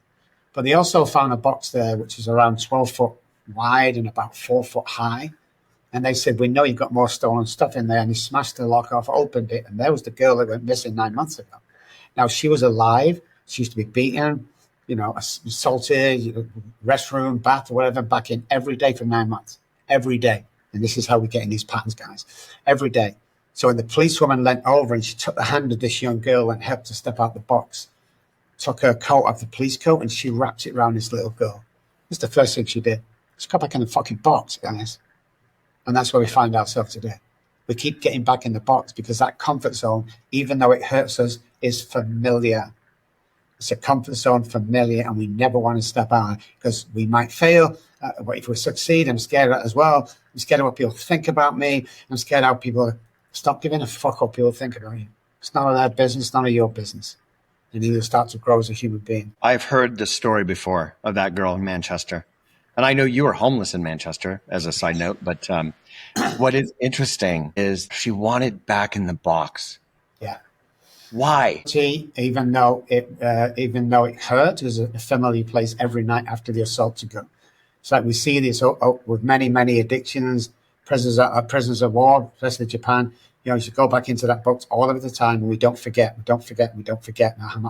Speaker 3: But they also found a box there which is around 12 foot wide and about 4 foot high. And they said, we know you've got more stolen stuff in there. And he smashed the lock off, opened it, and there was the girl that went missing 9 months ago. Now, she was alive. She used to be beaten, assaulted, restroom, bath, or whatever, back in every day for 9 months. Every day. And this is how we get in these patterns, guys. Every day. So when the policewoman leant over and she took the hand of this young girl and helped her step out the box, took her coat off the police coat and she wrapped it around this little girl. That's the first thing she did. She got back in the fucking box, guys. And that's where we find ourselves today. We keep getting back in the box because that comfort zone, even though it hurts us, is familiar. It's a comfort zone, familiar, and we never want to step out because we might fail. But if we succeed, I'm scared of that as well. I'm scared of what people think about me. I'm scared how people stop giving a fuck what people think about you. It's none of their business, none of your business. And you start to grow as a human being.
Speaker 2: I've heard the story before of that girl in Manchester. And I know you were homeless in Manchester, as a side note. But what is interesting is she wanted back in the box.
Speaker 3: Yeah.
Speaker 2: Why?
Speaker 3: Even though it hurt, it was a familiar place every night after the assault to go. It's like we see this with many, many addictions, prisoners of war, especially Japan. You should go back into that box all of the time, and we don't forget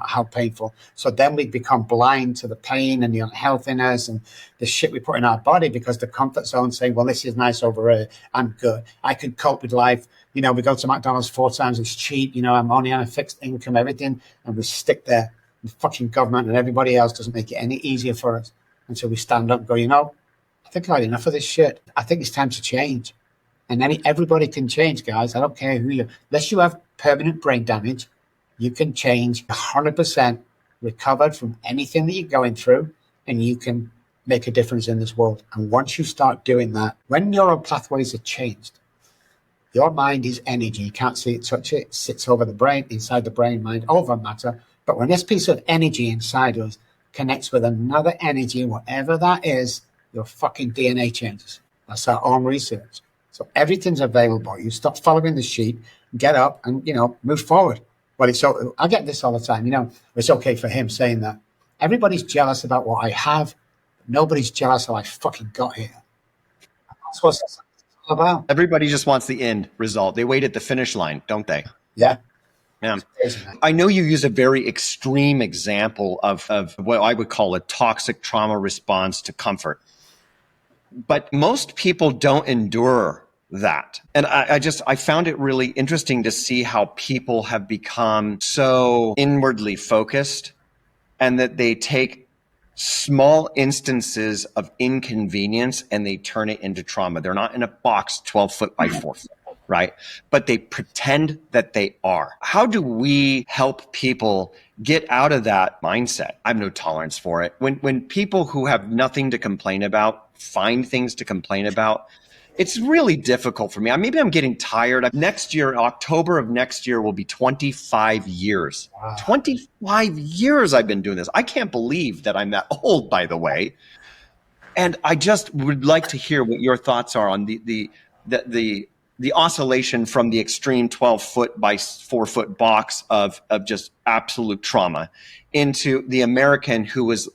Speaker 3: how painful. So then we become blind to the pain and the unhealthiness and the shit we put in our body because the comfort zone saying, well, this is nice over here. I'm good. I can cope with life. We go to McDonald's 4 times. It's cheap. I'm only on a fixed income, everything. And we stick there. The fucking government and everybody else doesn't make it any easier for us until we stand up and go, I think I had enough of this shit. I think it's time to change. And everybody can change, guys. I don't care who you are. Unless you have permanent brain damage, you can change 100%, recovered from anything that you're going through, and you can make a difference in this world. And once you start doing that, when neural pathways are changed, your mind is energy. You can't see it, touch it. It sits over the brain, inside the brain, mind over matter. But when this piece of energy inside us connects with another energy, whatever that is, your fucking DNA changes. That's our own research. So everything's available. You stop following the sheep, get up and, move forward. Well, I get this all the time, it's okay for him saying that. Everybody's jealous about what I have. Nobody's jealous how I fucking got here. That's what it's all about.
Speaker 2: Everybody just wants the end result. They wait at the finish line, don't they?
Speaker 3: Yeah.
Speaker 2: Yeah. I know you use a very extreme example of what I would call a toxic trauma response to comfort. But most people don't endure that. And I found it really interesting to see how people have become so inwardly focused and that they take small instances of inconvenience and they turn it into trauma. They're not in a box 12 foot by 4 foot, right? But they pretend that they are. How do we help people get out of that mindset? I have no tolerance for it. When people who have nothing to complain about find things to complain about, it's really difficult for me. Maybe I'm getting tired. Next year, October of next year will be 25 years. Wow. 25 years I've been doing this. I can't believe that I'm that old, by the way. And I just would like to hear what your thoughts are on the oscillation from the extreme 12 foot by 4 foot box of just absolute trauma into the American who was,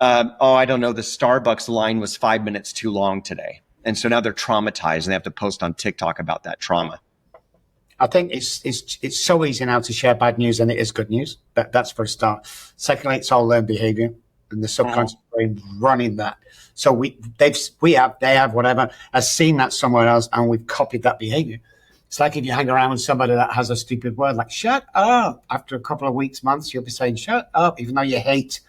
Speaker 2: I don't know, the Starbucks line was 5 minutes too long today. And so now they're traumatized and they have to post on TikTok about that trauma.
Speaker 3: I think it's so easy now to share bad news, and it is good news. That's for a start. Secondly, it's all learned behavior, and the subconscious brain running that. So they have whatever has seen that somewhere else, and we've copied that behavior. It's like if you hang around with somebody that has a stupid word like "shut up." After a couple of weeks, months, you'll be saying "shut up," even though you hate,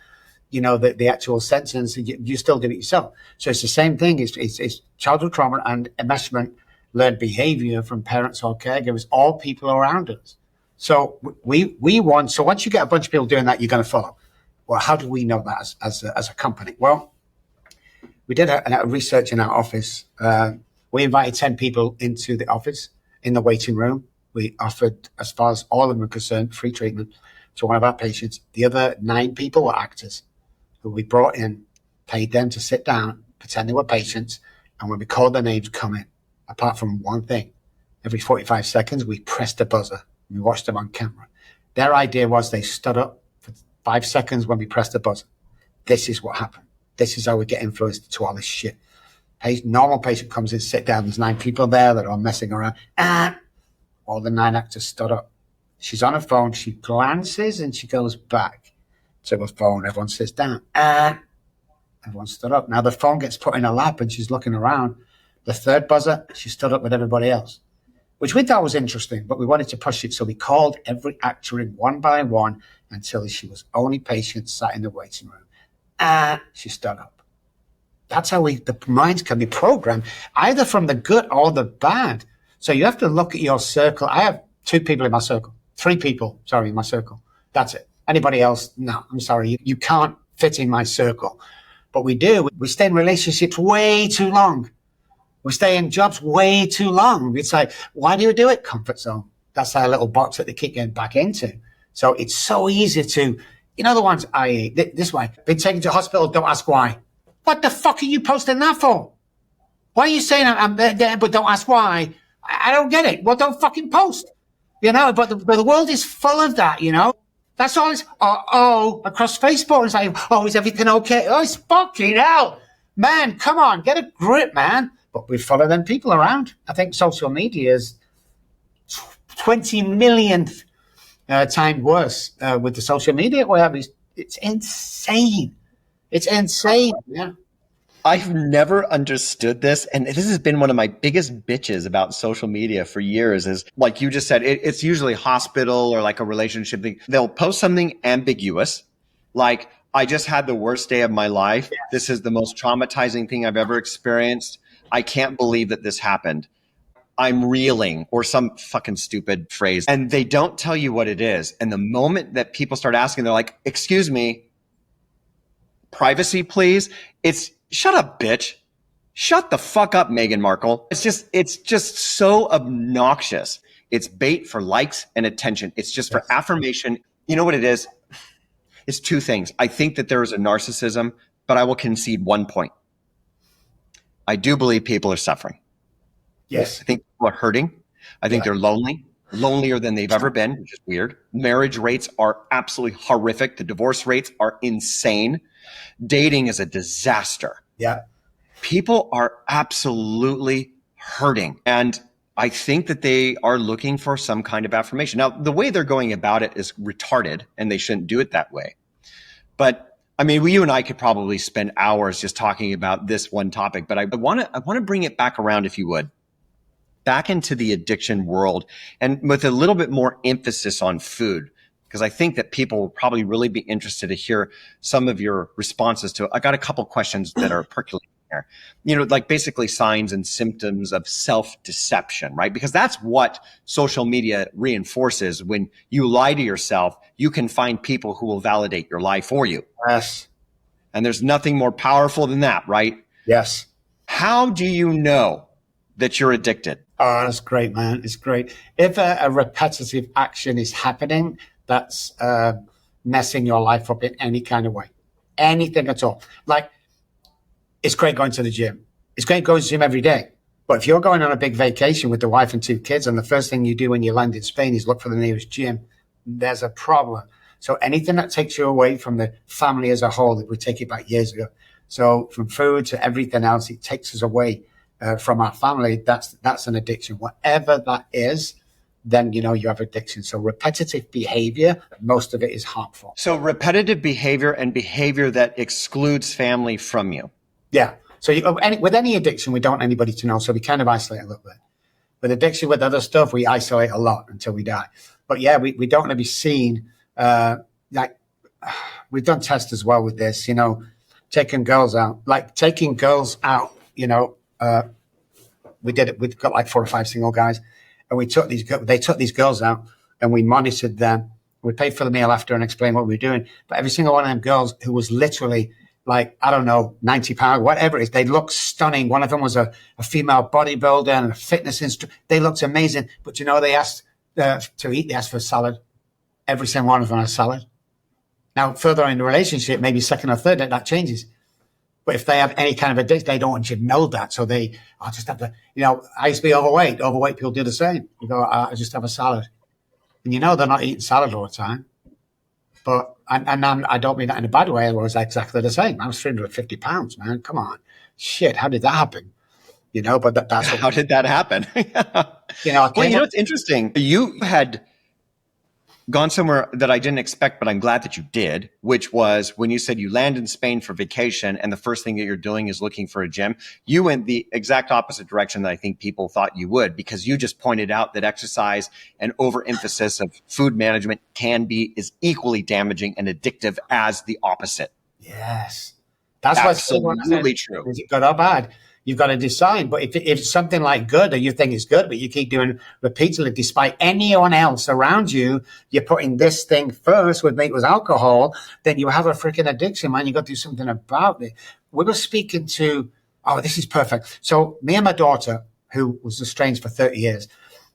Speaker 3: the actual sentence. You still do it yourself. So it's the same thing. It's childhood trauma and enmeshment, learned behavior from parents or caregivers, all people around us. So we want, so once you get a bunch of people doing that, you're going to follow. Well, how do we know that as a company? Well, we did a research in our office. We invited 10 people into the office in the waiting room. We offered, as far as all of them were concerned, free treatment to one of our patients. The other 9 people were actors who we brought in, paid them to sit down, pretend they were patients, and when we called their names, come in. Apart from one thing, every 45 seconds, we pressed a buzzer. We watched them on camera. Their idea was they stood up for 5 seconds when we pressed the buzzer. This is what happened. This is how we get influenced to all this shit. Normal patient comes in, sit down. There's 9 people there that are messing around. All the 9 actors stood up. She's on her phone. She glances and she goes back to her phone. Everyone sits down. Everyone stood up. Now the phone gets put in her lap and she's looking around. The third buzzer, she stood up with everybody else, which we thought was interesting, but we wanted to push it. So we called every actor in one by one until she was only patient sat in the waiting room. She stood up. That's how the minds can be programmed, either from the good or the bad. So you have to look at your circle. I have 2 people in my circle, 3 people, sorry, in my circle. That's it. Anybody else? No, I'm sorry. You can't fit in my circle. But we do. We stay in relationships way too long. We stay in jobs way too long. It's like, why do you do it? Comfort zone. That's our little box that they keep getting back into. So it's so easy to, the ones this way, been taken to hospital, don't ask why. What the fuck are you posting that for? Why are you saying I'm there, but don't ask why? I don't get it. Well, don't fucking post. But the world is full of that, That's all it's, across Facebook. It's like, is everything okay? Oh, it's fucking hell. Man, come on, get a grip, man. But we follow them people around. I think social media is 20 millionth time worse with the social media. It's insane. It's insane. Yeah.
Speaker 2: I've never understood this. And this has been one of my biggest bitches about social media for years is like you just said, it's usually hospital or like a relationship thing. They'll post something ambiguous. Like, I just had the worst day of my life. Yes. This is the most traumatizing thing I've ever experienced. I can't believe that this happened. I'm reeling, or some fucking stupid phrase. And they don't tell you what it is. And the moment that people start asking, they're like, excuse me, privacy, please. It's shut up, bitch. Shut the fuck up, Meghan Markle. It's just so obnoxious. It's bait for likes and attention. It's just for affirmation. You know what it is? It's 2 things. I think that there is a narcissism, but I will concede one point. I do believe people are suffering.
Speaker 3: Yes.
Speaker 2: I think people are hurting. I think they're lonely, lonelier than they've ever been, which is weird. Marriage rates are absolutely horrific. The divorce rates are insane. Dating is a disaster.
Speaker 3: Yeah.
Speaker 2: People are absolutely hurting. And I think that they are looking for some kind of affirmation. Now, the way they're going about it is retarded, and they shouldn't do it that way. But I mean, you and I could probably spend hours just talking about this one topic, but I want to bring it back around, if you would, back into the addiction world, and with a little bit more emphasis on food, because I think that people will probably really be interested to hear some of your responses to it. I got a couple questions that are percolating here, like basically signs and symptoms of self-deception, right? Because that's what social media reinforces. When you lie to yourself, you can find people who will validate your lie for you.
Speaker 3: Yes.
Speaker 2: And there's nothing more powerful than that, right?
Speaker 3: Yes.
Speaker 2: How do you know that you're addicted?
Speaker 3: Oh, that's great, man. It's great. If a repetitive action is happening, that's messing your life up in any kind of way, anything at all. Like, it's great going to the gym. It's great going to the gym every day. But if you're going on a big vacation with the wife and 2 kids, and the first thing you do when you land in Spain is look for the nearest gym, there's a problem. So anything that takes you away from the family as a whole, we take it back years ago. So from food to everything else, it takes us away from our family. That's an addiction. Whatever that is, then you have addiction. So repetitive behavior, most of it is harmful.
Speaker 2: So repetitive behavior and behavior that excludes family from you.
Speaker 3: Yeah. So with any addiction, we don't want anybody to know. So we kind of isolate a little bit. With addiction, with other stuff, we isolate a lot until we die. But yeah, we don't want to be seen. Like, we've done tests as well with this, taking girls out. We did it. We've got like 4 or 5 single guys, and they took these girls out, and we monitored them. We paid for the meal after and explained what we were doing. But every single one of them girls who was literally like, I don't know, 90 pounds, whatever it is, they looked stunning. One of them was a female bodybuilder and a fitness instructor. They looked amazing. But they asked to eat, they asked for a salad. Every single one of them had a salad. Now, further in the relationship, maybe second or third, that changes. But if they have any kind of addiction, they don't want you to know that. So I'll just have to, I used to be overweight. Overweight people do the same. You go, I just have a salad. And they're not eating salad all the time. But, I don't mean that in a bad way. I was exactly the same. I was 350 pounds, man. Come on. Shit, how did that happen? But that's what.
Speaker 2: How did that happen? It's interesting. You had gone somewhere that I didn't expect, but I'm glad that you did, which was when you said you land in Spain for vacation and the first thing that you're doing is looking for a gym. You went the exact opposite direction that I think people thought you would, because you just pointed out that exercise and overemphasis of food management is equally damaging and addictive as the opposite.
Speaker 3: Yes. That's
Speaker 2: absolutely true.
Speaker 3: Is it good or bad? You've got to decide. But if it's something like good, or you think it's good, but you keep doing repeatedly, despite anyone else around you, you're putting this thing first, with me it was alcohol, then you have a freaking addiction, man. You got to do something about it. We were speaking to, this is perfect. So me and my daughter, who was estranged for 30 years,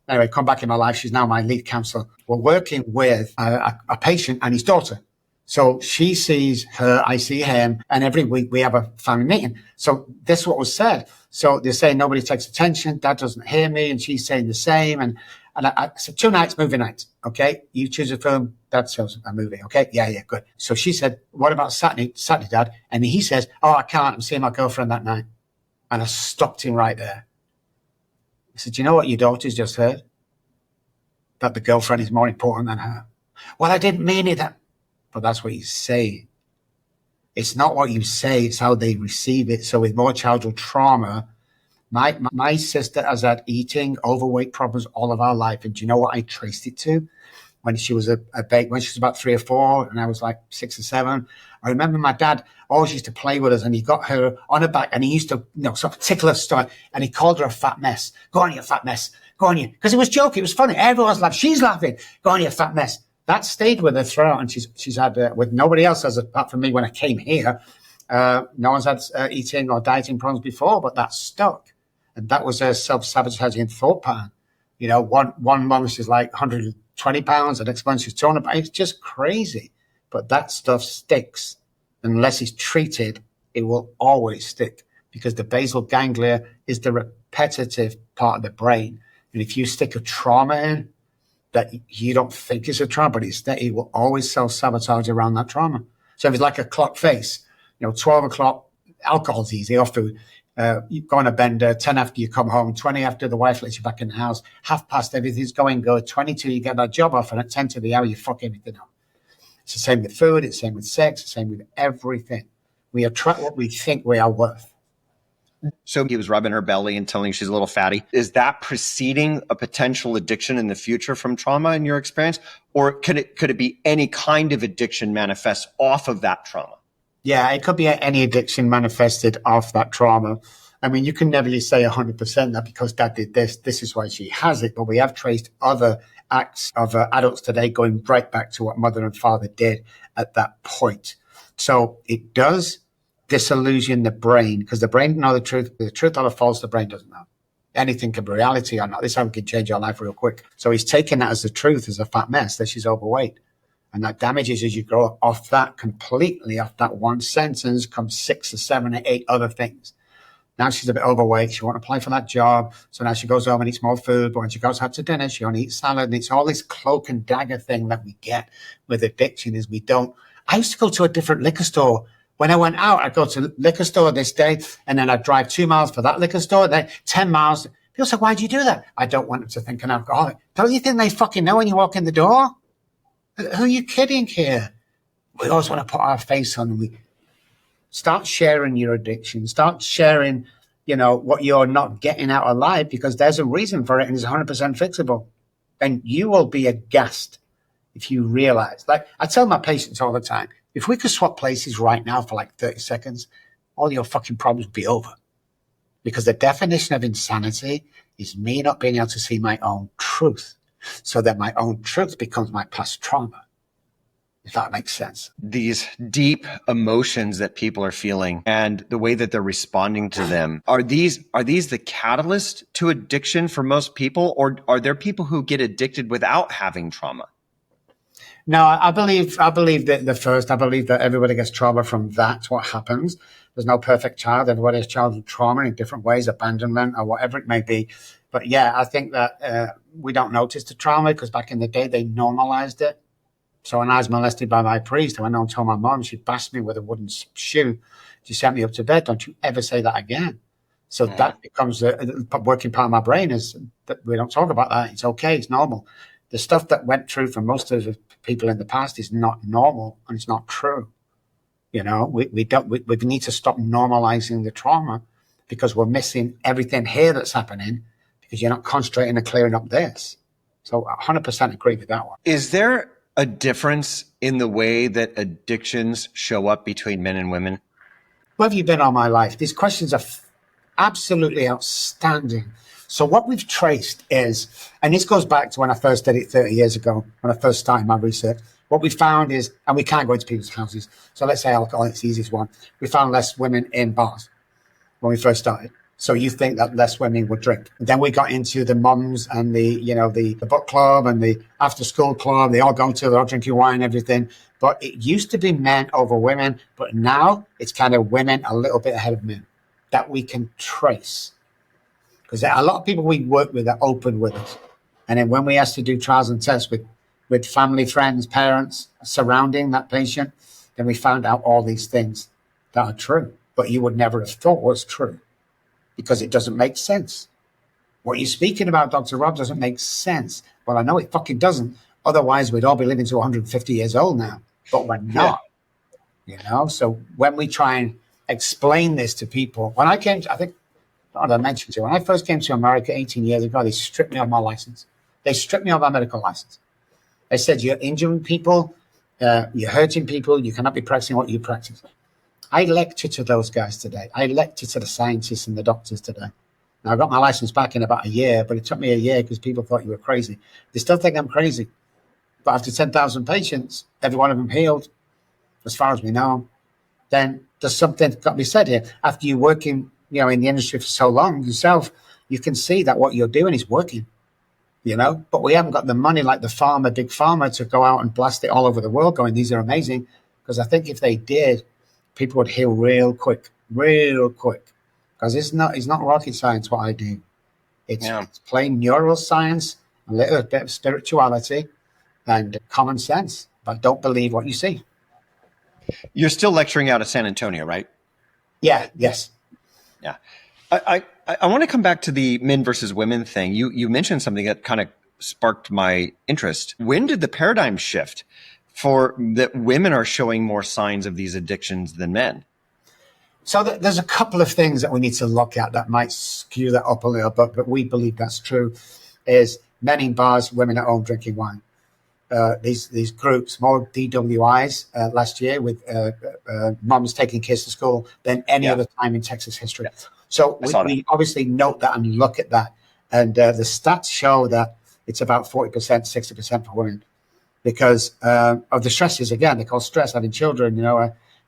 Speaker 3: anyway, come back in my life. She's now my lead counselor. We're working with a patient and his daughter. So she sees her, I see him, and every week we have a family meeting. So this is what was said. So they're saying nobody takes attention, Dad doesn't hear me, and she's saying the same. And I said, 2 nights, movie nights, okay? You choose a film, Dad shows a movie, okay? Yeah, good. So she said, what about Saturday, Dad? And he says, I can't, I'm seeing my girlfriend that night. And I stopped him right there. I said, do you know what your daughter's just heard? That the girlfriend is more important than her. Well, I didn't mean it that. But that's what he's saying. It's not what you say, it's how they receive it. So with more childhood trauma, my sister has had eating, overweight problems all of our life. And do you know what I traced it to? When she was a baby, when she was about 3 or 4, and I was like 6 or 7. I remember my dad always used to play with us, and he got her on her back, and he used to, sort of tickle her stomach, and he called her a fat mess. Go on, you fat mess. Go on, you. Because it was joking, it was funny. Everyone's laughing. She's laughing. Go on, you fat mess. That stayed with her throughout, and she's had, with nobody else has, apart from me when I came here, no one's had eating or dieting problems before, but that stuck. And that was a self-sabotaging thought pattern. One month she's like 120 pounds, the next month she's 200 pounds. It's just crazy. But that stuff sticks. Unless it's treated, it will always stick, because the basal ganglia is the repetitive part of the brain. And if you stick a trauma in, that you don't think is a trauma, but it's that it will always self-sabotage around that trauma. So if it's like a clock face, 12 o'clock, alcohol's easy, or food. You go on a bender, 10 after you come home, 20 after the wife lets you back in the house, 1:30, everything's going good, 22, you get that job off, and at 10 to the hour, you fuck everything up. It's the same with food, it's the same with sex, it's the same with everything. We attract what we think we are worth.
Speaker 2: So he was rubbing her belly and telling she's a little fatty. Is that preceding a potential addiction in the future from trauma in your experience? Or could it be any kind of addiction manifest off of that trauma?
Speaker 3: Yeah, it could be any addiction manifested off that trauma. I mean, you can never really say 100% that because Dad did this is why she has it. But we have traced other acts of adults today going right back to what mother and father did at that point. So it does disillusion the brain, because the brain doesn't know the truth. The truth or the false, the brain doesn't know. Anything can be reality or not. This is how we can change our life real quick. So he's taking that as the truth, as a fat mess, that she's overweight. And that damages as you grow off that completely, off that one sentence, comes 6 or 7 or 8 other things. Now she's a bit overweight. She won't apply for that job. So now she goes home and eats more food. But when she goes out to dinner, she only eats salad. And it's all this cloak and dagger thing that we get with addiction is we don't. I used to go to a different liquor store. When I went out, I'd go to the liquor store this day, and then I'd drive 2 miles for that liquor store, then 10 miles. People say, why'd you do that? I don't want them to think I'm alcoholic. Don't you think they fucking know when you walk in the door? Who are you kidding here? We always want to put our face on, and we start sharing your addiction, start sharing, what you're not getting out of life, because there's a reason for it, and it's 100% fixable. And you will be aghast if you realize, like I tell my patients all the time, if we could swap places right now for like 30 seconds, all your fucking problems would be over. Because the definition of insanity is me not being able to see my own truth. So that my own truth becomes my past trauma, if that makes sense.
Speaker 2: These deep emotions that people are feeling and the way that they're responding to them, are these the catalyst to addiction for most people, or are there people who get addicted without having trauma?
Speaker 3: No, I believe that I believe that everybody gets trauma from that. What happens? There's no perfect child. Everybody has childhood trauma in different ways, abandonment or whatever it may be. But yeah, I think that we don't notice the trauma because back in the day they normalized it. So when I was molested by my priest, I went home and told my mom, she bashed me with a wooden shoe. She sent me up to bed. Don't you ever say that again. So that becomes a working part of my brain is that we don't talk about that. It's okay. It's normal. The stuff that went through for most of the people in the past is not normal and it's not true. You know, we need to stop normalizing the trauma because we're missing everything here that's happening because you're not concentrating and clearing up this. So 100% agree with that one.
Speaker 2: Is there a difference in the way that addictions show up between men and women?
Speaker 3: Where have you been all my life? These questions are absolutely outstanding. So what we've traced is, and this goes back to when I first did it 30 years ago, when I first started my research, what we found is, and we can't go into people's houses, so let's say alcohol, it's the easiest one. We found less women in bars when we first started. So you think that less women would drink. And then we got into the mums and the book club and the after school club. They all go to, they're all drinking wine and everything. But it used to be men over women, but now it's kind of women a little bit ahead of men that we can trace. Because a lot of people we work with are open with us. And then when we ask to do trials and tests with family, friends, parents surrounding that patient, then we found out all these things that are true. But you would never have thought was true. Because it doesn't make sense. What you're speaking about, Dr. Robb, doesn't make sense. Well, I know it fucking doesn't. Otherwise, we'd all be living to 150 years old now. But we're not. You know? So when we try and explain this to people, when I came to, I think, I mentioned to you, when I first came to America 18 years ago, they stripped me of my license. They stripped me of my medical license. They said, you're injuring people, you're hurting people, you cannot be practicing what you practice. I lecture to those guys today. I lecture to the scientists and the doctors today. Now, I got my license back in about a year, but it took me a year because people thought you were crazy. They still think I'm crazy. But after 10,000 patients, every one of them healed, as far as we know, then there's something got to be said here. After you working, in the industry for so long yourself, you can see that what you're doing is working, But we haven't got the money like the big pharma, to go out and blast it all over the world going, these are amazing. Because I think if they did, people would heal real quick, because it's not rocket science what I do. It's plain neuroscience, a little bit of spirituality, and common sense. But don't believe what you see.
Speaker 2: You're still lecturing out of San Antonio, right?
Speaker 3: Yeah. Yes.
Speaker 2: Yeah. I want to come back to the men versus women thing. You mentioned something that kind of sparked my interest. When did the paradigm shift for that women are showing more signs of these addictions than men?
Speaker 3: So there's a couple of things that we need to look at that might skew that up a little bit, but we believe that's true, is men in bars, women at home drinking wine. These groups, more DWIs last year with moms taking kids to school than any other time in Texas history. Yeah. So we obviously note that and look at that. And the stats show that it's about 40%, 60% for women. Because of the stresses, again, they call stress, having children,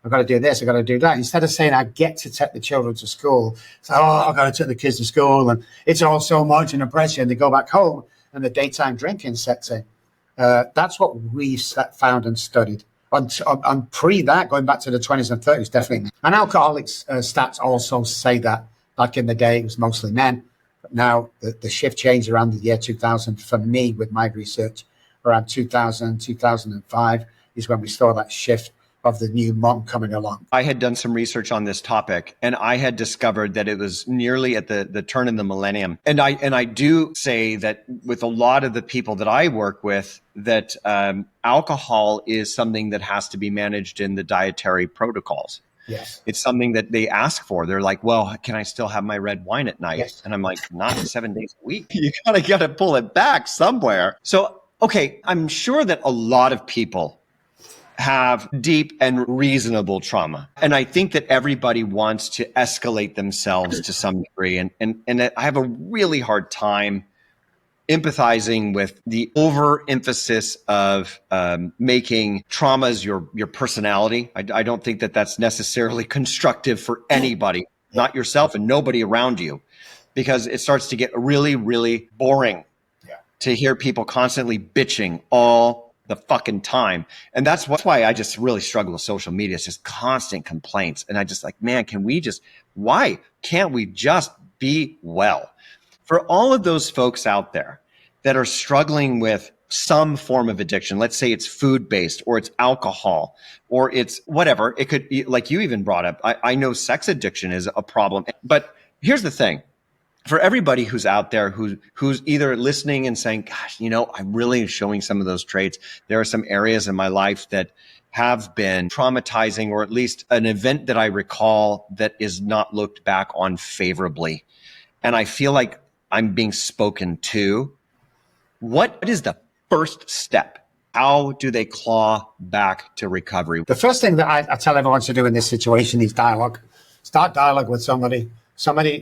Speaker 3: I've got to do this, I've got to do that. Instead of saying, I get to take the children to school, so, I've got to take the kids to school, and it's all so much and pressure, and they go back home, and the daytime drinking sets in. That's what we've found and studied. On pre that, going back to the 20s and 30s, definitely. And alcoholics stats also say that back in the day, it was mostly men. But now the shift changed around the year 2000 for me with my research. Around 2000, 2005 is when we saw that shift of the new mom coming along.
Speaker 2: I had done some research on this topic, and I had discovered that it was nearly at the turn of the millennium. And I do say that with a lot of the people that I work with, that alcohol is something that has to be managed in the dietary protocols.
Speaker 3: Yes.
Speaker 2: It's something that they ask for. They're like, well, can I still have my red wine at night?
Speaker 3: Yes.
Speaker 2: And I'm like, not 7 days a week. You got to pull it back somewhere. So, okay, I'm sure that a lot of people have deep and reasonable trauma. And I think that everybody wants to escalate themselves to some degree. And I have a really hard time empathizing with the overemphasis of making traumas your personality. I don't think that that's necessarily constructive for anybody, not yourself and nobody around you, because it starts to get really, really boring to hear people constantly bitching all the fucking time. And that's why I just really struggle with social media. It's just constant complaints. And I just like, man, why can't we just be well? For all of those folks out there that are struggling with some form of addiction, let's say it's food-based or it's alcohol or it's whatever, it could, like you even brought up, I know sex addiction is a problem. But here's the thing. For everybody who's out there who's either listening and saying, gosh, I'm really showing some of those traits. There are some areas in my life that have been traumatizing, or at least an event that I recall that is not looked back on favorably. And I feel like I'm being spoken to. What is the first step? How do they claw back to recovery?
Speaker 3: The first thing that I tell everyone to do in this situation is dialogue. Start dialogue with somebody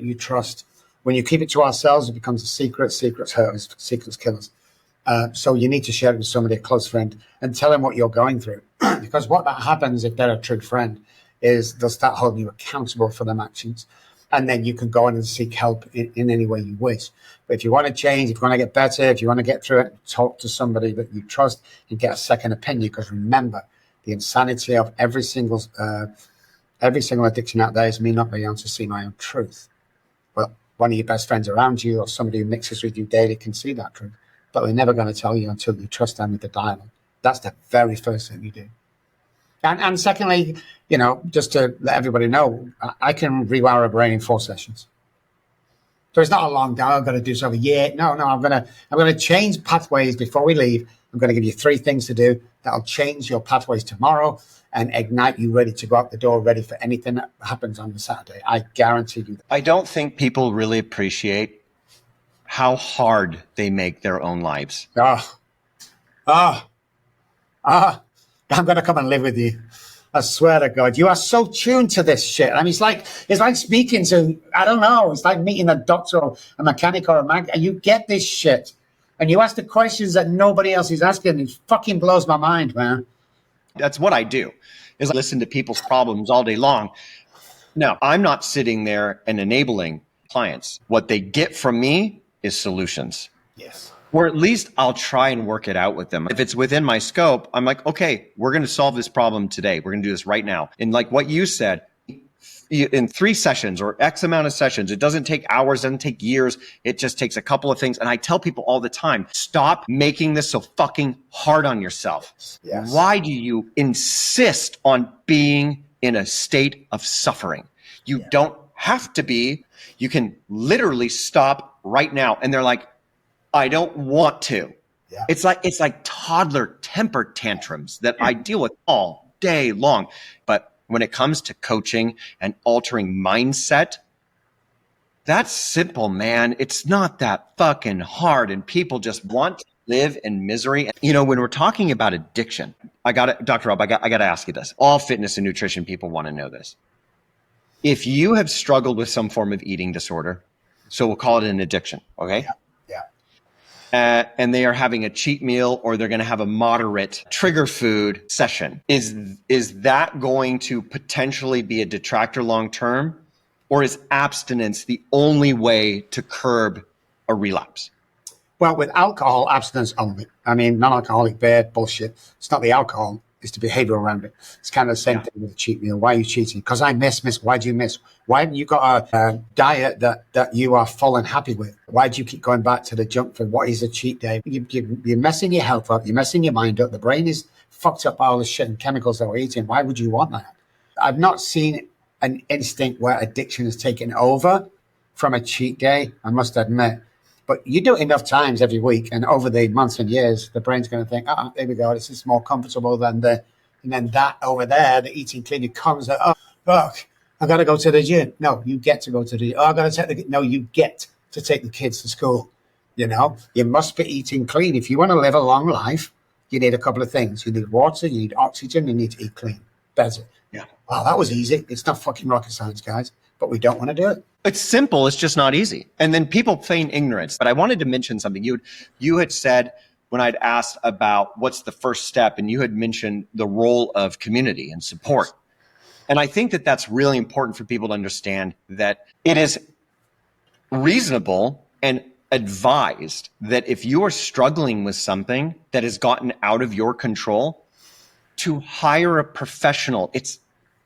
Speaker 3: you trust. When you keep it to ourselves, it becomes a secret. Secrets hurt us, secrets kill us. So you need to share it with somebody, a close friend, and tell them what you're going through. Because what that happens, if they're a true friend, is they'll start holding you accountable for them actions. And then you can go in and seek help in any way you wish. But if you want to change, if you want to get better, if you want to get through it, talk to somebody that you trust and get a second opinion. Because remember, the insanity of every single addiction out there is me not being able to see my own truth. Well, one of your best friends around you or somebody who mixes with you daily can see that truth. But they're never going to tell you until you trust them with the dialogue. That's the very first thing you do. And secondly, just to let everybody know, I can rewire a brain in 4 sessions. So it's not a long time. I've got to do something. No. I'm going to change pathways before we leave. I'm going to give you 3 things to do that'll change your pathways tomorrow and ignite you ready to go out the door, ready for anything that happens on the Saturday. I guarantee you that.
Speaker 2: I don't think people really appreciate how hard they make their own lives.
Speaker 3: I'm going to come and live with you. I swear to God, you are so tuned to this shit. I mean, it's like speaking to, I don't know, it's like meeting a doctor or a mechanic or a man, and you get this shit. And you ask the questions that nobody else is asking. It fucking blows my mind, man.
Speaker 2: That's what I do, is I listen to people's problems all day long. Now, I'm not sitting there and enabling clients. What they get from me is solutions.
Speaker 3: Yes.
Speaker 2: Or at least I'll try and work it out with them. If it's within my scope, I'm like, okay, we're going to solve this problem today. We're going to do this right now. And like what you said, in 3 sessions or X amount of sessions, it doesn't take hours, doesn't take years. It just takes a couple of things. And I tell people all the time, stop making this so fucking hard on yourself.
Speaker 3: Yes.
Speaker 2: Why do you insist on being in a state of suffering? You don't have to be. You can literally stop right now. And they're like, I don't want to.
Speaker 3: Yeah.
Speaker 2: It's like toddler temper tantrums that I deal with all day long. But when it comes to coaching and altering mindset, that's simple, man. It's not that fucking hard. And people just want to live in misery. When we're talking about addiction, Dr. Robb, I got to ask you this. All fitness and nutrition people want to know this. If you have struggled with some form of eating disorder, so we'll call it an addiction, okay?
Speaker 3: Yeah.
Speaker 2: And they are having a cheat meal or they're going to have a moderate trigger food session. Is that going to potentially be a detractor long term? Or is abstinence the only way to curb a relapse?
Speaker 3: Well, with alcohol, abstinence only. I mean, non-alcoholic beer, bullshit. It's not the alcohol. It's the behavior around it. It's kind of the same thing with a cheat meal. Why are you cheating? Because I miss. Why do you miss? Why haven't you got a diet that you are full and happy with? Why do you keep going back to the junk food? What is a cheat day? You're messing your health up. You're messing your mind up. The brain is fucked up by all the shit and chemicals that we're eating. Why would you want that? I've not seen an instinct where addiction has taken over from a cheat day, I must admit. But you do it enough times every week, and over the months and years, the brain's going to think, there we go, this is more comfortable than and then that over there, the eating clean, it comes, fuck, I got to go to the gym. No, you get to go to the gym. I got to you get to take the kids to school. You must be eating clean. If you want to live a long life, you need a couple of things. You need water, you need oxygen, you need to eat clean. That's it.
Speaker 2: Yeah.
Speaker 3: Wow, that was easy. It's not fucking rocket science, guys, but we don't want to do it.
Speaker 2: It's simple. It's just not easy. And then people feign ignorance. But I wanted to mention something. You had said when I'd asked about what's the first step, and you had mentioned the role of community and support. And I think that that's really important for people to understand, that it is reasonable and advised that if you are struggling with something that has gotten out of your control, to hire a professional. It's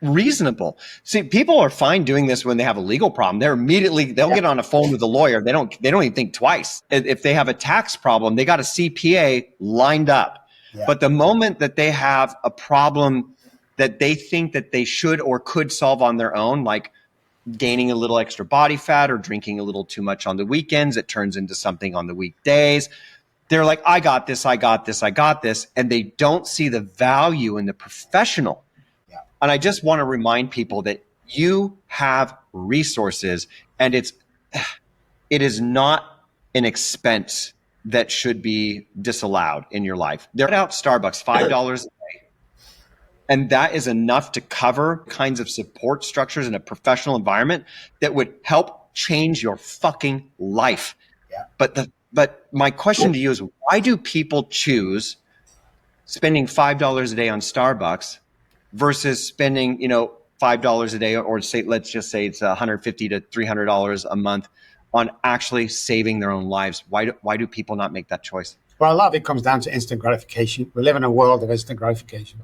Speaker 2: reasonable. See, people are fine doing this when they have a legal problem. They'll get on a phone with a lawyer. They don't even think twice. If they have a tax problem, they got a CPA lined up. Yeah. But the moment that they have a problem that they think that they should or could solve on their own, like gaining a little extra body fat or drinking a little too much on the weekends, it turns into something on the weekdays. They're like, I got this. And they don't see the value in the professional. Yeah. And I just want to remind people that you have resources, and it is not an expense that should be disallowed in your life. They're out Starbucks, $5 a day. And that is enough to cover kinds of support structures in a professional environment that would help change your fucking life. Yeah. But my question to you is, why do people choose spending $5 a day on Starbucks versus spending, $5 a day, or let's just say it's $150 to $300 a month on actually saving their own lives? Why do people not make that choice?
Speaker 3: Well, a lot of it comes down to instant gratification. We live in a world of instant gratification.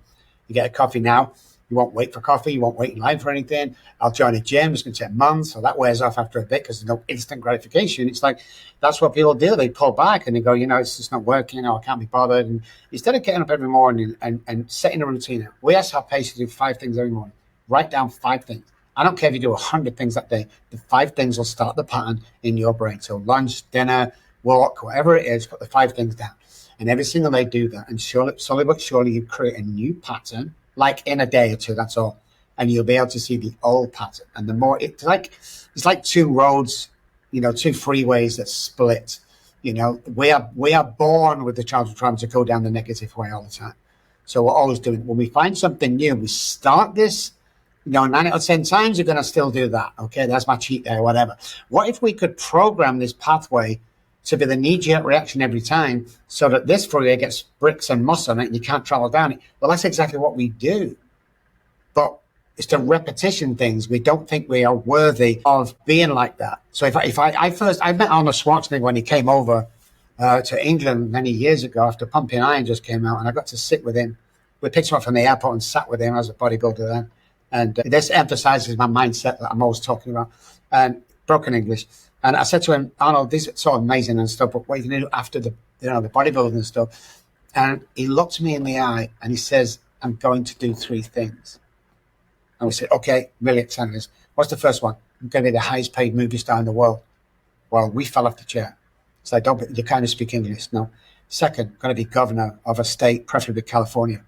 Speaker 3: You get a coffee now, you won't wait for coffee, you won't wait in line for anything. I'll join a gym, it's going to take months, so that wears off after a bit because there's no instant gratification. It's like, that's what people do. They pull back and they go, it's just not working, I can't be bothered. And instead of getting up every morning and setting a routine out, we ask our patients to do 5 things every morning. Write down 5 things. I don't care if you do 100 things that day. The 5 things will start the pattern in your brain. So lunch, dinner, walk, whatever it is, put the 5 things down. And every single day do that. And slowly but surely you create a new pattern, like in a day or 2, that's all. And you'll be able to see the old pattern. And the more, it's like 2 roads, 2 freeways that split. We are born with the childhood trauma to go down the negative way all the time. So we're always doing it. When we find something new, we start this, 9 out of 10 times, you're going to still do that. Okay, that's my cheat day or whatever. What if we could program this pathway to be the knee-jerk reaction every time, so that this freeway gets bricks and moss on it and you can't travel down it? Well, that's exactly what we do. But it's the repetition things. We don't think we are worthy of being like that. So I met Arnold Schwarzenegger when he came over to England many years ago after Pumping Iron just came out, and I got to sit with him. We picked him up from the airport and sat with him as a bodybuilder then. And this emphasizes my mindset that I'm always talking about, and broken English. And I said to him, Arnold, this is so amazing and stuff, but what are you going to do after the bodybuilding and stuff? And he looked me in the eye and he says, I'm going to do 3 things. And we said, okay, really excited. What's the first one? I'm going to be the highest paid movie star in the world. Well, we fell off the chair. So you kind of speak English. No. Second, I'm going to be governor of a state, preferably California.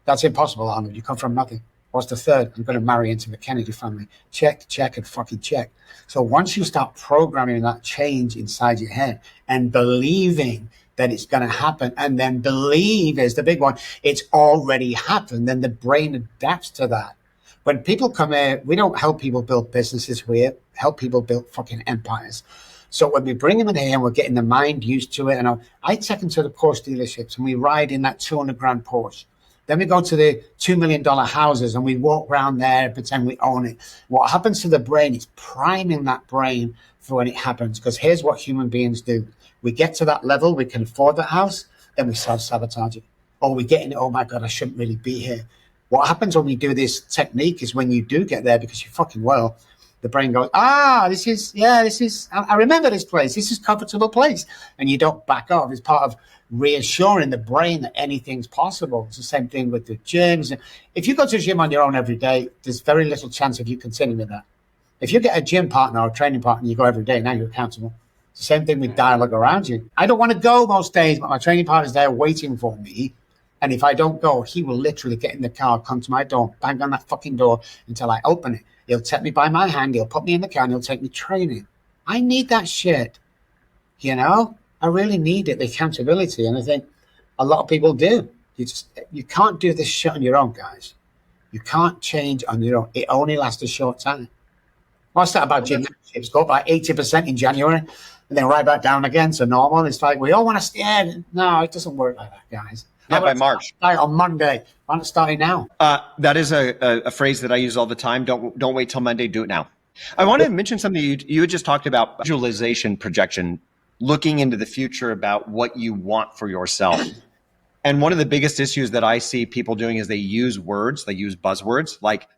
Speaker 3: That's impossible, Arnold. You come from nothing. What's the third? I'm going to marry into the Kennedy family. Check, and fucking check. So once you start programming that change inside your head and believing that it's going to happen, and then believe is the big one, it's already happened, then the brain adapts to that. When people come here, we don't help people build businesses. We help people build fucking empires. So when we bring them in here and we're getting the mind used to it, and I take them to the Porsche dealerships and we ride in that 200 grand Porsche. Then we go to the $2 million houses and we walk around there and pretend we own it. What happens to the brain is priming that brain for when it happens. Because here's what human beings do. We get to that level, we can afford that house, then we self-sabotage it. Or we get in it, oh my God, I shouldn't really be here. What happens when we do this technique is when you do get there, because you fucking well, the brain goes, I remember this place. This is a comfortable place. And you don't back off. It's part of reassuring the brain that anything's possible. It's the same thing with the gyms. If you go to a gym on your own every day, there's very little chance of you continuing that. If you get a gym partner or a training partner, you go every day, now you're accountable. It's the same thing with dialogue around you. I don't want to go most days, but my training partner's there waiting for me. And if I don't go, he will literally get in the car, come to my door, bang on that fucking door until I open it. He'll take me by my hand, he'll put me in the car, and he'll take me training. I need that shit, I really need it, the accountability. And I think a lot of people do. You can't do this shit on your own, guys. You can't change on your own. It only lasts a short time. What's that about gymnastics? Go up by 80% in January and then right back down again to normal. It's like, we all want to stay. No, it doesn't work like that, guys.
Speaker 2: Yeah, by March.
Speaker 3: Start on Monday. Why not start it now?
Speaker 2: That is a phrase that I use all the time. Don't wait till Monday. Do it now. I want to mention something you had just talked about, visualization projection, looking into the future about what you want for yourself. And one of the biggest issues that I see people doing is they use buzzwords like,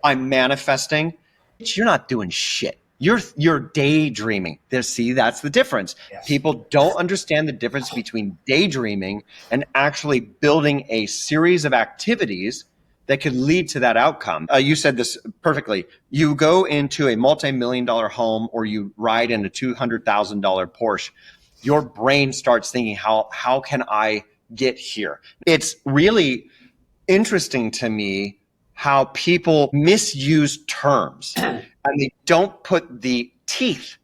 Speaker 2: I'm manifesting. You're not doing shit. You're daydreaming. That's the difference. Yes. People don't understand the difference between daydreaming and actually building a series of activities that could lead to that outcome. You said this perfectly. You go into a multi-million-dollar home or you ride in a $200,000 Porsche. Your brain starts thinking, how can I get here? It's really interesting to me how people misuse terms and they don't put the teeth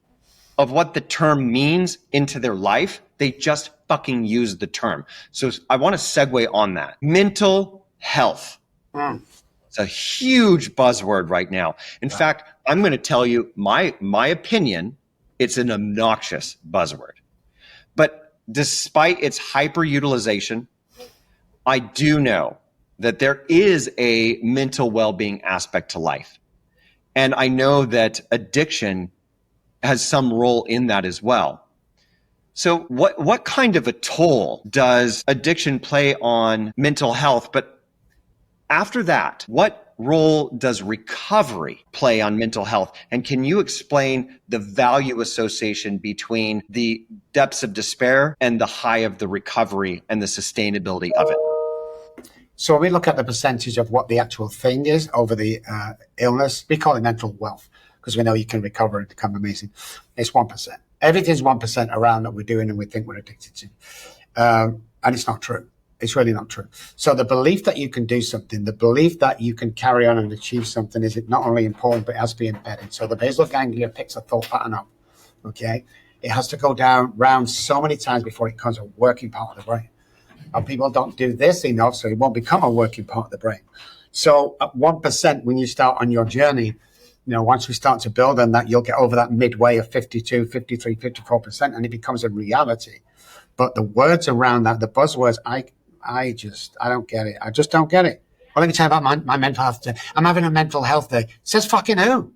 Speaker 2: of what the term means into their life. They just fucking use the term. So I want to segue on that. Mental health. It's a huge buzzword right now. In fact, I'm going to tell you my opinion. It's an obnoxious buzzword. But despite its hyperutilization, I do know that there is a mental well-being aspect to life. And I know that addiction has some role in that as well. So what kind of a toll does addiction play on mental health? But after that, what role does recovery play on mental health? And can you explain the value association between the depths of despair and the high of the recovery and the sustainability of it?
Speaker 3: So when we look at the percentage of what the actual thing is over the illness, we call it mental wealth because we know you can recover and become amazing. It's 1%. Everything's 1% around that we're doing and we think we're addicted to. And it's not true. It's really not true. So the belief that you can do something, the belief that you can carry on and achieve something is not only important, but it has to be embedded. So the basal ganglia picks a thought pattern up, okay? It has to go down round so many times before it becomes a working part of the brain. And people don't do this enough, so it won't become a working part of the brain. So at 1%, when you start on your journey, once we start to build on that, you'll get over that midway of 52, 53, 54%, and it becomes a reality. But the words around that, the buzzwords, I don't get it. I just don't get it. Well, let me tell you about my mental health day. I'm having a mental health day. Says fucking who?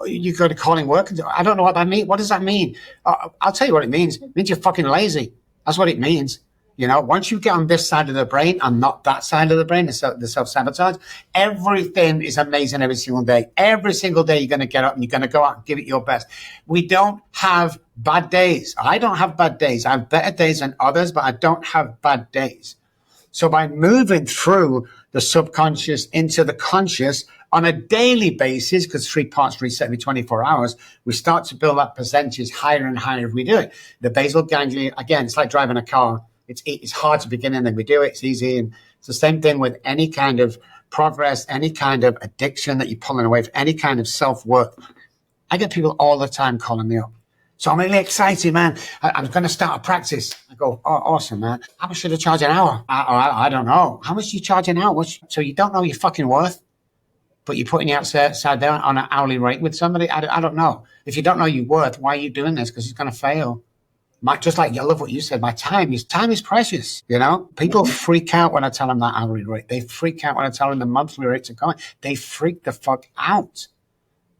Speaker 3: You go to calling work. I don't know what that means. What does that mean? I'll tell you what it means. It means you're fucking lazy. That's what it means. Once you get on this side of the brain and not that side of the brain, the self-sabotage, everything is amazing every single day. Every single day you're going to get up and you're going to go out and give it your best. We don't have bad days. I don't have bad days. I have better days than others, but I don't have bad days. So by moving through the subconscious into the conscious on a daily basis, because 3 parts reset every 24 hours, we start to build that percentage higher and higher if we do it. The basal ganglia, again, it's like driving a car. It's hard to begin and then we do it. It's easy. And it's the same thing with any kind of progress, any kind of addiction that you're pulling away from, any kind of self-worth. I get people all the time calling me up. So I'm really excited, man. I'm going to start a practice. I go, oh, awesome, man. How much should I charge an hour? I don't know. How much do you charge an hour? So you don't know your fucking worth, but you're putting your outside there on an hourly rate with somebody? I don't know. If you don't know your worth, why are you doing this? Because it's going to fail. Just like I love what you said, time is precious. People freak out when I tell them that hourly rate. They freak out when I tell them the monthly rates are going. They freak the fuck out.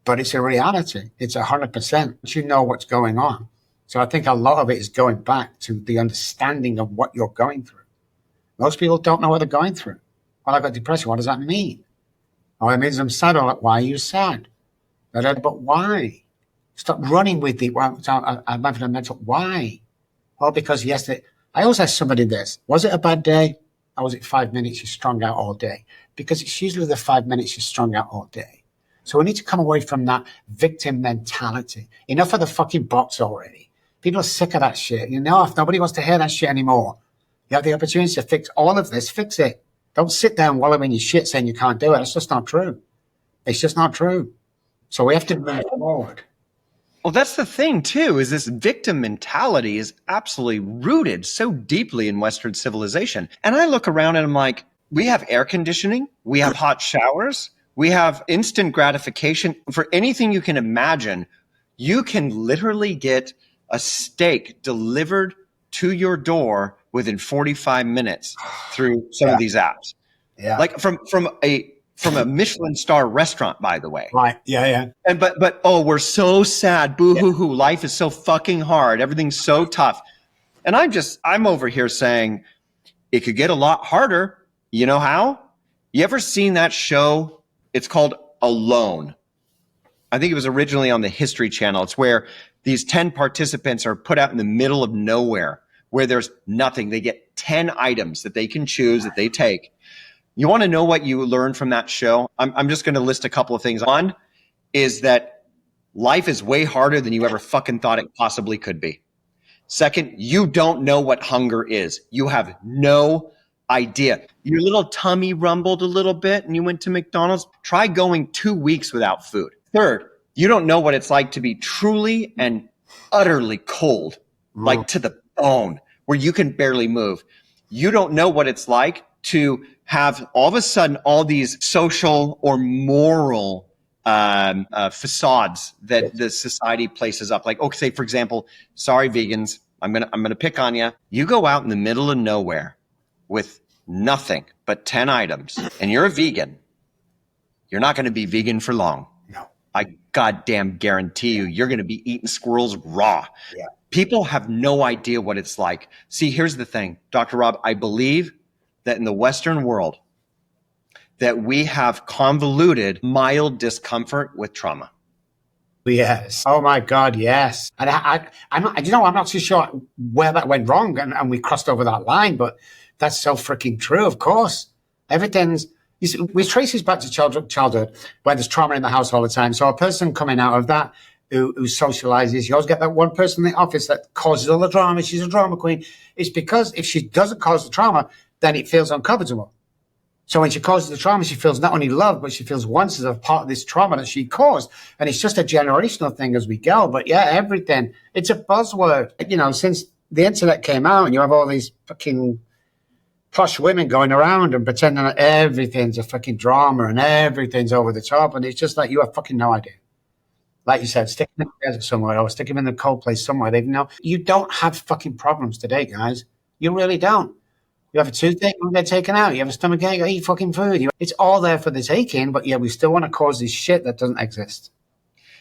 Speaker 3: But it's a reality. It's 100%. You know what's going on. So I think a lot of it is going back to the understanding of what you're going through. Most people don't know what they're going through. Well, I got depression. What does that mean? Oh, it means I'm sad. Why are you sad? But why? Stop running with it. I'm having a mental. Why? Well, because yesterday, I always ask somebody this. Was it a bad day? Or was it 5 minutes you strung out all day? Because it's usually the 5 minutes you strung out all day. So we need to come away from that victim mentality. Enough of the fucking box already. People are sick of that shit. If nobody wants to hear that shit anymore, you have the opportunity to fix all of this. Fix it. Don't sit there and wallow in your shit saying you can't do it. It's just not true. It's just not true. So we have to move forward.
Speaker 2: Well, that's the thing, too, is this victim mentality is absolutely rooted so deeply in Western civilization. And I look around and I'm like, we have air conditioning, we have hot showers, We have instant gratification for anything you can imagine. You can literally get a steak delivered to your door within 45 minutes through some of these apps.
Speaker 3: Yeah.
Speaker 2: Like from a Michelin star restaurant, by the way.
Speaker 3: Right. Yeah. Yeah.
Speaker 2: And but oh, we're so sad. Boo hoo hoo. Life is so fucking hard. Everything's so tough. And I'm over here saying it could get a lot harder. You know how? You ever seen that show? It's called Alone. I think it was originally on the History Channel. It's where these 10 participants are put out in the middle of nowhere where there's nothing. They get 10 items that they can choose that they take. You want to know what you learn from that show? I'm just going to list a couple of things. One is that life is way harder than you ever fucking thought it possibly could be. Second, you don't know what hunger is. You have no idea. Your little tummy rumbled a little bit and you went to McDonald's. Try going 2 weeks without food. Third, you don't know what it's like to be truly and utterly cold, like to the bone, where you can barely move. You don't know what it's like to have all of a sudden all these social or moral facades that the society places up. Like, okay, say for example, sorry, vegans, I'm gonna pick on you. You go out in the middle of nowhere with nothing but 10 items, and you're a vegan. You're not going to be vegan for long.
Speaker 3: No.
Speaker 2: I goddamn guarantee you, you're going to be eating squirrels raw.
Speaker 3: Yeah.
Speaker 2: People have no idea what it's like. See, here's the thing, Dr. Robb, I believe that in the Western world, that we have convoluted mild discomfort with trauma.
Speaker 3: Yes. Oh my God. Yes. And I'm not too sure where that went wrong and we crossed over that line, but that's so freaking true. Of course, everything's, we trace this back to childhood where there's trauma in the house all the time. So a person coming out of that who socializes, you always get that one person in the office that causes all the drama. She's a drama queen. It's because if she doesn't cause the trauma, then it feels uncomfortable. So when she causes the trauma, she feels not only loved, but she feels wanted as a part of this trauma that she caused. And it's just a generational thing as we go. But yeah, everything, it's a buzzword. You know, since the internet came out and you have all these fucking posh women going around and pretending that everything's a fucking drama and everything's over the top. And it's just like, you have fucking no idea. Like you said, stick them in the desert somewhere or stick them in the cold place somewhere. You don't have fucking problems today, guys. You really don't. You have a toothache, you get taken out. You have a stomach ache, eat fucking food. It's all there for the taking, but yeah, we still want to cause this shit that doesn't exist.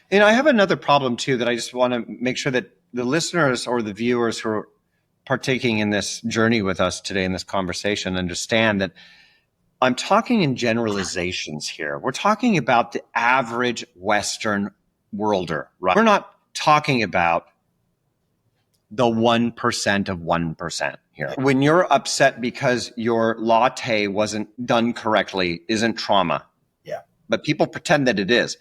Speaker 2: And I have another problem too that I just want to make sure that the listeners or the viewers who are partaking in this journey with us today in this conversation understand that I'm talking in generalizations here. We're talking about the average Western worlder, right? We're not talking about the 1% of 1% here. When you're upset because your latte wasn't done correctly, isn't trauma.
Speaker 3: Yeah.
Speaker 2: But people pretend that it is.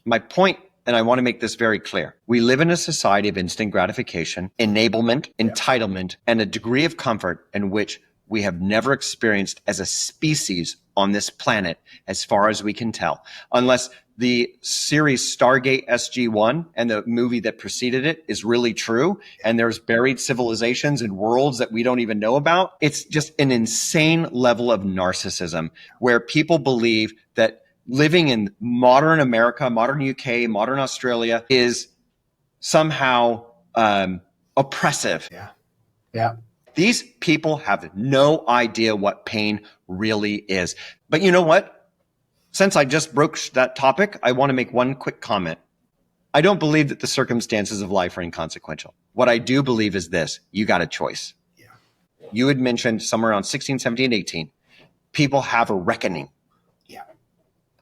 Speaker 2: My point, and I want to make this very clear, we live in a society of instant gratification, enablement, entitlement, and a degree of comfort in which we have never experienced as a species on this planet, as far as we can tell, unless the series Stargate SG-1 and the movie that preceded it is really true, and there's buried civilizations and worlds that we don't even know about. It's just an insane level of narcissism where people believe that living in modern America, modern UK, modern Australia is somehow oppressive.
Speaker 3: Yeah. Yeah.
Speaker 2: These people have no idea what pain really is. But you know what? Since I just broached that topic, I want to make one quick comment. I don't believe that the circumstances of life are inconsequential. What I do believe is this. You got a choice.
Speaker 3: Yeah.
Speaker 2: You had mentioned somewhere around 16, 17, 18. People have a reckoning.
Speaker 3: Yeah.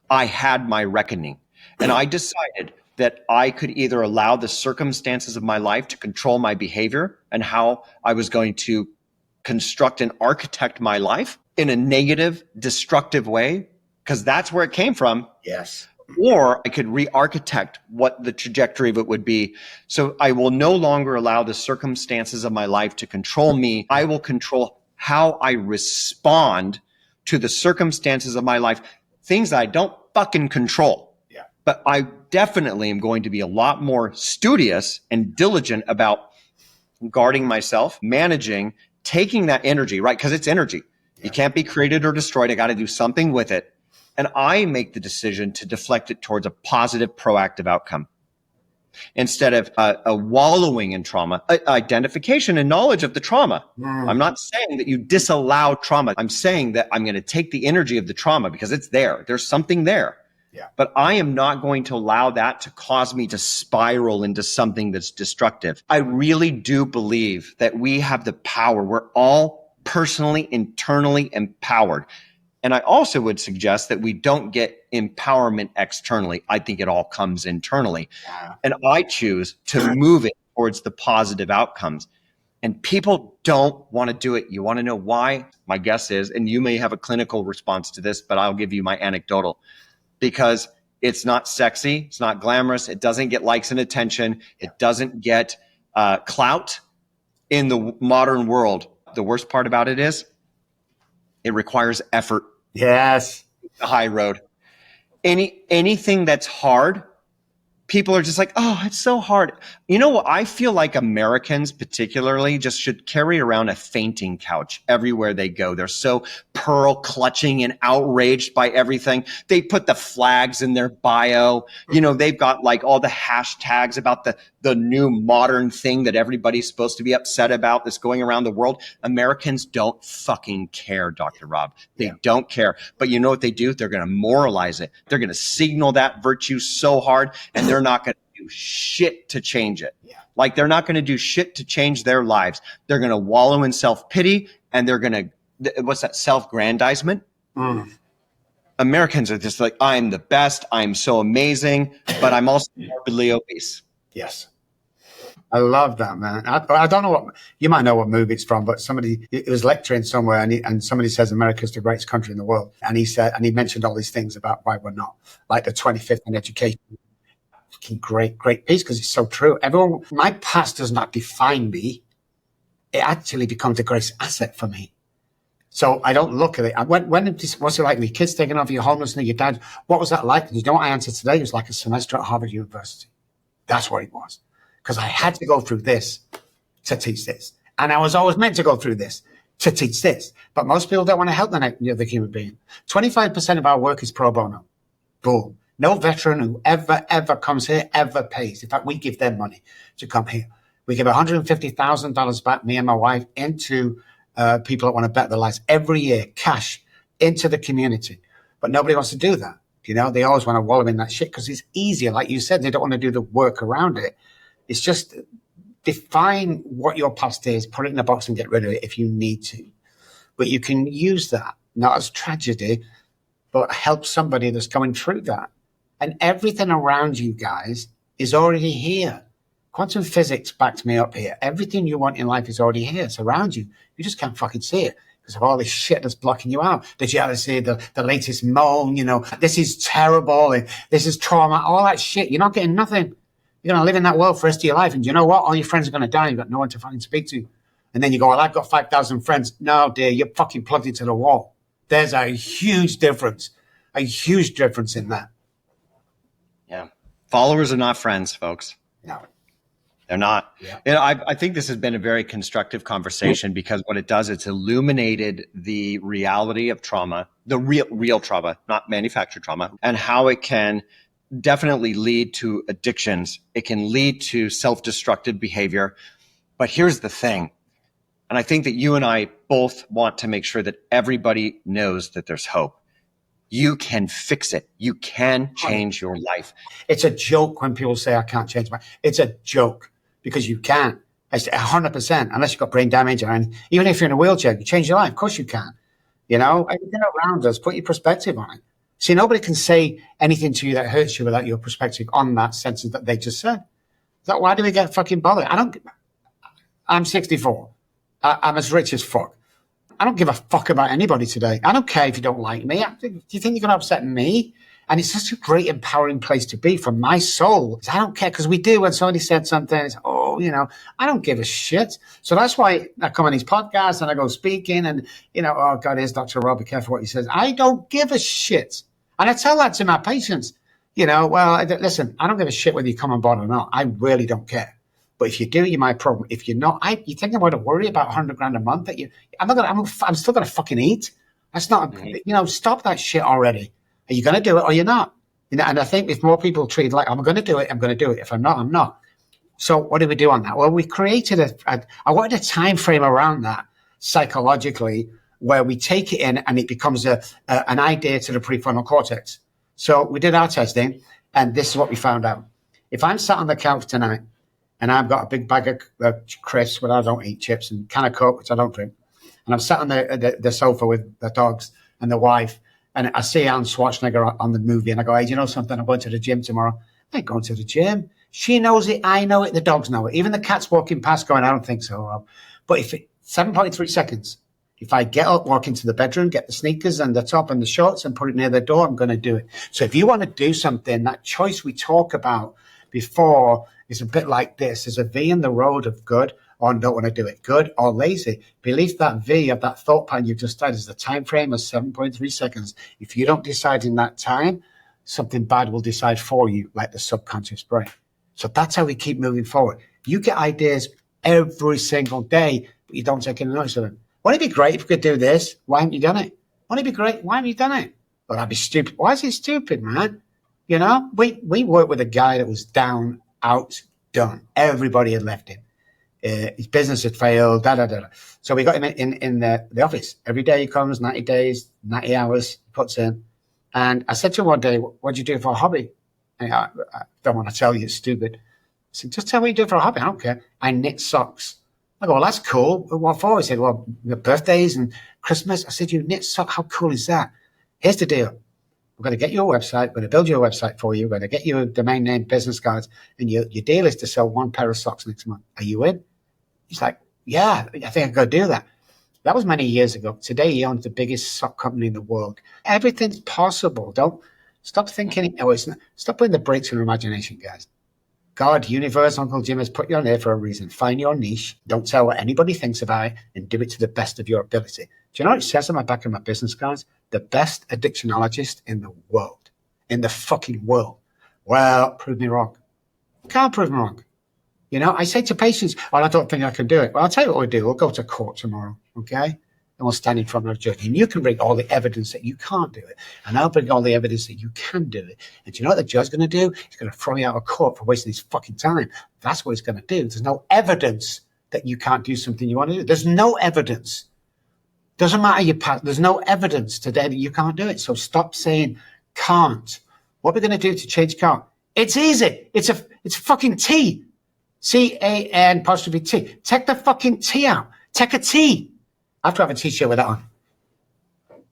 Speaker 2: I had my reckoning. And I decided that I could either allow the circumstances of my life to control my behavior and how I was going to construct and architect my life in a negative, destructive way, because that's where it came from.
Speaker 3: Yes.
Speaker 2: Or I could re-architect what the trajectory of it would be. So I will no longer allow the circumstances of my life to control me. I will control how I respond to the circumstances of my life, things that I don't fucking control.
Speaker 3: Yeah.
Speaker 2: But I definitely am going to be a lot more studious and diligent about guarding myself, managing, taking that energy, right? Because it's energy. Yeah. You can't be created or destroyed. I got to do something with it. And I make the decision to deflect it towards a positive, proactive outcome instead of a wallowing in trauma, identification and knowledge of the trauma. I'm not saying that you disallow trauma. I'm saying that I'm going to take the energy of the trauma because it's there. There's something there.
Speaker 3: Yeah.
Speaker 2: But I am not going to allow that to cause me to spiral into something that's destructive. I really do believe that we have the power. We're all personally, internally empowered. And I also would suggest that we don't get empowerment externally. I think it all comes internally.
Speaker 3: Yeah.
Speaker 2: And I choose to move it towards the positive outcomes. And people don't want to do it. You want to know why? My guess is, and you may have a clinical response to this, but I'll give you my anecdotal, because it's not sexy. It's not glamorous. It doesn't get likes and attention. It doesn't get clout in the modern world. The worst part about it is it requires effort.
Speaker 3: Yes.
Speaker 2: The high road. Anything that's hard, people are just like, oh, it's so hard. You know what? I feel like Americans particularly just should carry around a fainting couch everywhere they go. They're so pearl clutching and outraged by everything. They put the flags in their bio. You know, they've got like all the hashtags about the new modern thing that everybody's supposed to be upset about that's going around the world. Americans don't fucking care, Dr. Robb. They don't care. But you know what they do? They're going to moralize it. They're going to signal that virtue so hard, and they're not going to do shit to change it.
Speaker 3: Yeah.
Speaker 2: Like they're not going to do shit to change their lives. They're going to wallow in self-pity, and they're going to, what's that, self-grandizement? Americans are just like, I'm the best. I'm so amazing, but I'm also morbidly obese.
Speaker 3: Yes. I love that, man. I don't know what, you might know what movie it's from, but somebody, it was lecturing somewhere and somebody says America's the greatest country in the world. And he said, and he mentioned all these things about why we're not, like the 25th in education. Great piece, because it's so true. Everyone, my past does not define me. It actually becomes a great asset for me. So I don't look at it. What's it like with your kids taking over your homelessness, your dad? What was that like? You know what I answered today? It was like a semester at Harvard University. That's what it was. Because I had to go through this to teach this. And I was always meant to go through this to teach this. But most people don't want to help the other human being. 25% of our work is pro bono. Boom. No veteran who ever comes here ever pays. In fact, we give them money to come here. We give $150,000 back, me and my wife, into people that want to better their lives every year, cash into the community. But nobody wants to do that. You know, they always want to wallow in that shit because it's easier. Like you said, they don't want to do the work around it. It's just define what your past is, put it in a box and get rid of it if you need to. But you can use that, not as tragedy, but help somebody that's going through that. And everything around you guys is already here. Quantum physics backs me up here. Everything you want in life is already here. It's around you. You just can't fucking see it because of all this shit that's blocking you out. Did you ever see the latest moan? You know, this is terrible. And this is trauma. All that shit. You're not getting nothing. You're going to live in that world for the rest of your life. And you know what? All your friends are going to die. You've got no one to fucking speak to. And then you go, well, I've got 5,000 friends. No, dear, you're fucking plugged into the wall. There's a huge difference in that.
Speaker 2: Yeah. Followers are not friends, folks.
Speaker 3: No.
Speaker 2: They're not.
Speaker 3: Yeah.
Speaker 2: You know, I think this has been a very constructive conversation because what it does, it's illuminated the reality of trauma, the real trauma, not manufactured trauma, and how it can definitely lead to addictions. It can lead to self-destructive behavior. But here's the thing. And I think that you and I both want to make sure that everybody knows that there's hope. You can fix it. You can change your life.
Speaker 3: It's a joke when people say, I can't change my life. It's a joke because you can. It's 100%, unless you've got brain damage. And even if you're in a wheelchair, you change your life. Of course you can. You know, everything around us, put your perspective on it. See, nobody can say anything to you that hurts you without your perspective on that sentence that they just said. So why do we get fucking bothered? I'm 64. I'm as rich as fuck. I don't give a fuck about anybody today. I don't care if you don't like me. Do you think you're going to upset me? And it's such a great, empowering place to be for my soul. I don't care, because we do when somebody said something, it's, I don't give a shit. So that's why I come on these podcasts and I go speaking and, oh, God, here's Dr. Robb, be careful what he says. I don't give a shit. And I tell that to my patients. Listen, I don't give a shit whether you come on board or not. I really don't care. But if you do, you're my problem. If you're not, you think I'm going to worry about $100,000 a month I'm still going to fucking eat. That's not, stop that shit already. Are you going to do it or you're not? You know, and I think if more people treat like, I'm going to do it, I'm going to do it. If I'm not, I'm not. So what did we do on that? Well, we created I wanted a time frame around that psychologically where we take it in and it becomes an idea to the prefrontal cortex. So we did our testing and this is what we found out. If I'm sat on the couch tonight and I've got a big bag of crisps, but I don't eat chips, and can of Coke, which I don't drink, and I'm sat on the sofa with the dogs and the wife, and I see Arnold Schwarzenegger on the movie, and I go, hey, do you know something? I'm going to the gym tomorrow. I ain't going to the gym. She knows it. I know it. The dogs know it. Even the cat's walking past going, I don't think so, Rob. But 7.3 seconds, if I get up, walk into the bedroom, get the sneakers and the top and the shorts and put it near the door, I'm going to do it. So if you want to do something, that choice we talk about before is a bit like this. There's a V in the road of good or don't want to do it, good or lazy. Believe that V of that thought pattern you've just started is the time frame of 7.3 seconds. If you don't decide in that time, something bad will decide for you, like the subconscious brain. So that's how we keep moving forward. You get ideas every single day, but you don't take any notice of them. Wouldn't it be great if we could do this? Why haven't you done it? Wouldn't it be great? Why haven't you done it? Well, that'd be stupid. Why is it stupid, man? You know, we worked with a guy that was down, out, done. Everybody had left him. His business had failed, So we got him in the office. Every day he comes, 90 days, 90 hours, puts in. And I said to him one day, what do you do for a hobby? And I don't want to tell you, it's stupid. I said, just tell me what you do for a hobby. I don't care. I knit socks. I go, well, that's cool. What for? He said, well, birthdays and Christmas. I said, you knit socks? How cool is that? Here's the deal. We're going to get you a website. We're going to build you a website for you. We're going to get you a domain name, business cards. And your deal is to sell one pair of socks next month. Are you in? He's like, yeah, I think I could do that. That was many years ago. Today, he owns the biggest sock company in the world. Everything's possible. Don't stop thinking. Stop putting the brakes on your imagination, guys. God, universe, Uncle Jim has put you on there for a reason. Find your niche. Don't tell what anybody thinks about it and do it to the best of your ability. Do you know what it says on my back of my business cards? The best addictionologist in the world. In the fucking world. Well, prove me wrong. Can't prove me wrong. You know, I say to patients, well, I don't think I can do it. Well, I'll tell you what we'll do. We'll go to court tomorrow, okay? And we'll stand in front of a judge. And you can bring all the evidence that you can't do it. And I'll bring all the evidence that you can do it. And do you know what the judge's going to do? He's going to throw you out of court for wasting his fucking time. That's what he's going to do. There's no evidence that you can't do something you want to do. There's no evidence. Doesn't matter your past. There's no evidence today that you can't do it. So stop saying can't. What are we going to do to change can't? It's easy. It's fucking T. CAN''T. Take the fucking T out. Take a T. I have to have a T-shirt with that on.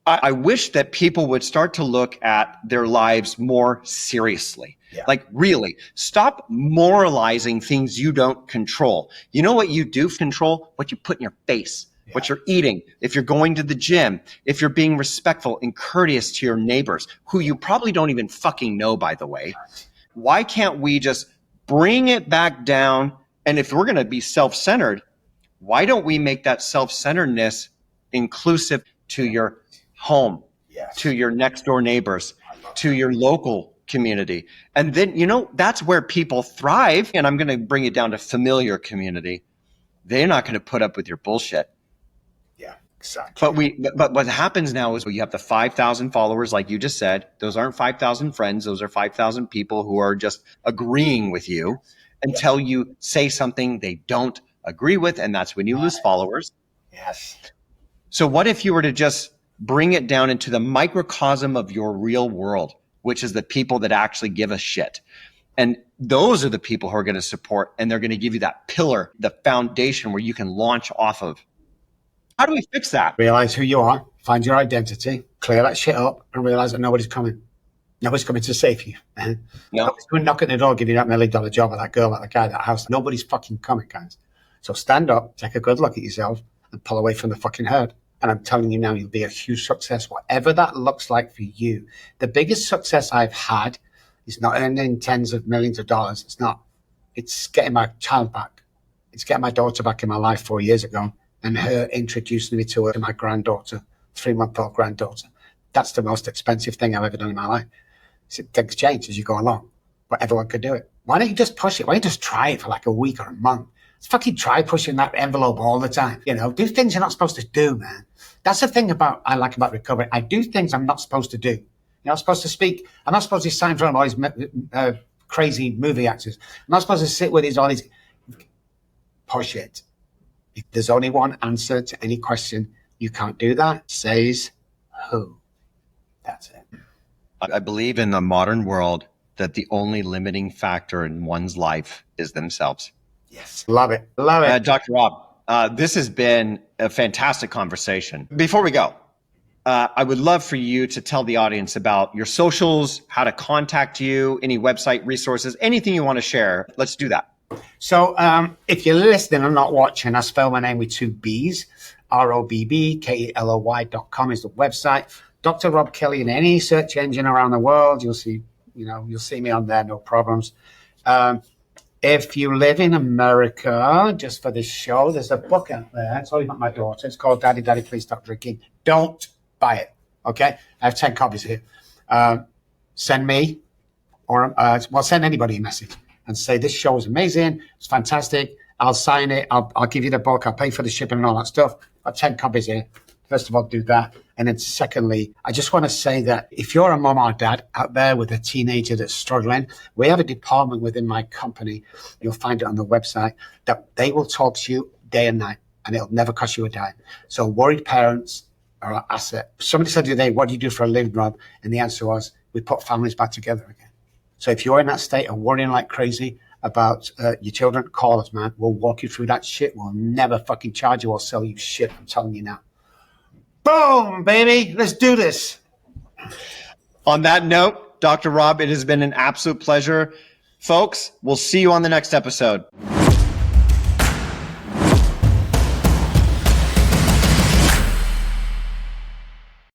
Speaker 2: I wish that people would start to look at their lives more seriously. Yeah. Like, really, stop moralizing things you don't control. You know what you do control? What you put in your face, what you're eating, if you're going to the gym, if you're being respectful and courteous to your neighbors, who you probably don't even fucking know, by the way. Why can't we just bring it back down? And if we're going to be self-centered, why don't we make that self-centeredness inclusive to your home, to your next door neighbors, to your local community? And then, you know, that's where people thrive. And I'm going to bring it down to familiar community. They're not going to put up with your bullshit.
Speaker 3: Yeah, exactly.
Speaker 2: But what happens now is you have the 5,000 followers, like you just said. Those aren't 5,000 friends. Those are 5,000 people who are just agreeing with you until you say something they don't agree with. And that's when you lose followers.
Speaker 3: Yes.
Speaker 2: So what if you were to just bring it down into the microcosm of your real world, which is the people that actually give a shit? And those are the people who are going to support, and they're going to give you that pillar, the foundation where you can launch off of. How do we fix that?
Speaker 3: Realize who you are, find your identity, clear that shit up, and realize that nobody's coming. Nobody's coming to save you. No. Nobody's coming knocking at the door, giving you that $1 million job, or that girl, or that guy, that house. Nobody's fucking coming, guys. So stand up, take a good look at yourself, and pull away from the fucking herd. And I'm telling you now, you'll be a huge success, whatever that looks like for you. The biggest success I've had is not earning tens of millions of dollars. It's not. It's getting my child back. It's getting my daughter back in my life 4 years ago, and her introducing me to her, my granddaughter, 3-month-old granddaughter. That's the most expensive thing I've ever done in my life. So things change as you go along, but everyone could do it. Why don't you just push it? Why don't you just try it for like a week or a month? Just fucking try pushing that envelope all the time. You know, do things you're not supposed to do, man. That's the thing I like about recovery. I do things I'm not supposed to do. You're not supposed to speak. I'm not supposed to sign in front of all these crazy movie actors. I'm not supposed to sit with all these push it. If there's only one answer to any question, you can't do that. Says who? That's it.
Speaker 2: I believe in the modern world that the only limiting factor in one's life is themselves.
Speaker 3: Yes. Love it. Love it.
Speaker 2: Dr. Robb, this has been a fantastic conversation. Before we go, I would love for you to tell the audience about your socials, how to contact you, any website resources, anything you want to share. Let's do that.
Speaker 3: So if you're listening and not watching, I spell my name with 2 B's. ROBBKELOY.com is the website. Dr. Robb Kelly in any search engine around the world, you'll see me on there, no problems. If you live in America, just for this show, there's a book out there. It's only about my daughter. It's called Daddy, Daddy, Please Stop Drinking. Don't buy it, okay? I have 10 copies here. Send me, or send anybody a message and say, this show is amazing. It's fantastic. I'll sign it. I'll give you the book. I'll pay for the shipping and all that stuff. I've 10 copies here. First of all, do that. And then secondly, I just want to say that if you're a mom or dad out there with a teenager that's struggling, we have a department within my company. You'll find it on the website that they will talk to you day and night, and it'll never cost you a dime. So worried parents are an asset. Somebody said the other day, what do you do for a living, Rob? And the answer was, we put families back together again. So if you're in that state of worrying like crazy about your children, call us, man. We'll walk you through that shit. We'll never fucking charge you or sell you shit. I'm telling you now. Boom, baby. Let's do this.
Speaker 2: On that note, Dr. Robb, it has been an absolute pleasure. Folks, we'll see you on the next episode.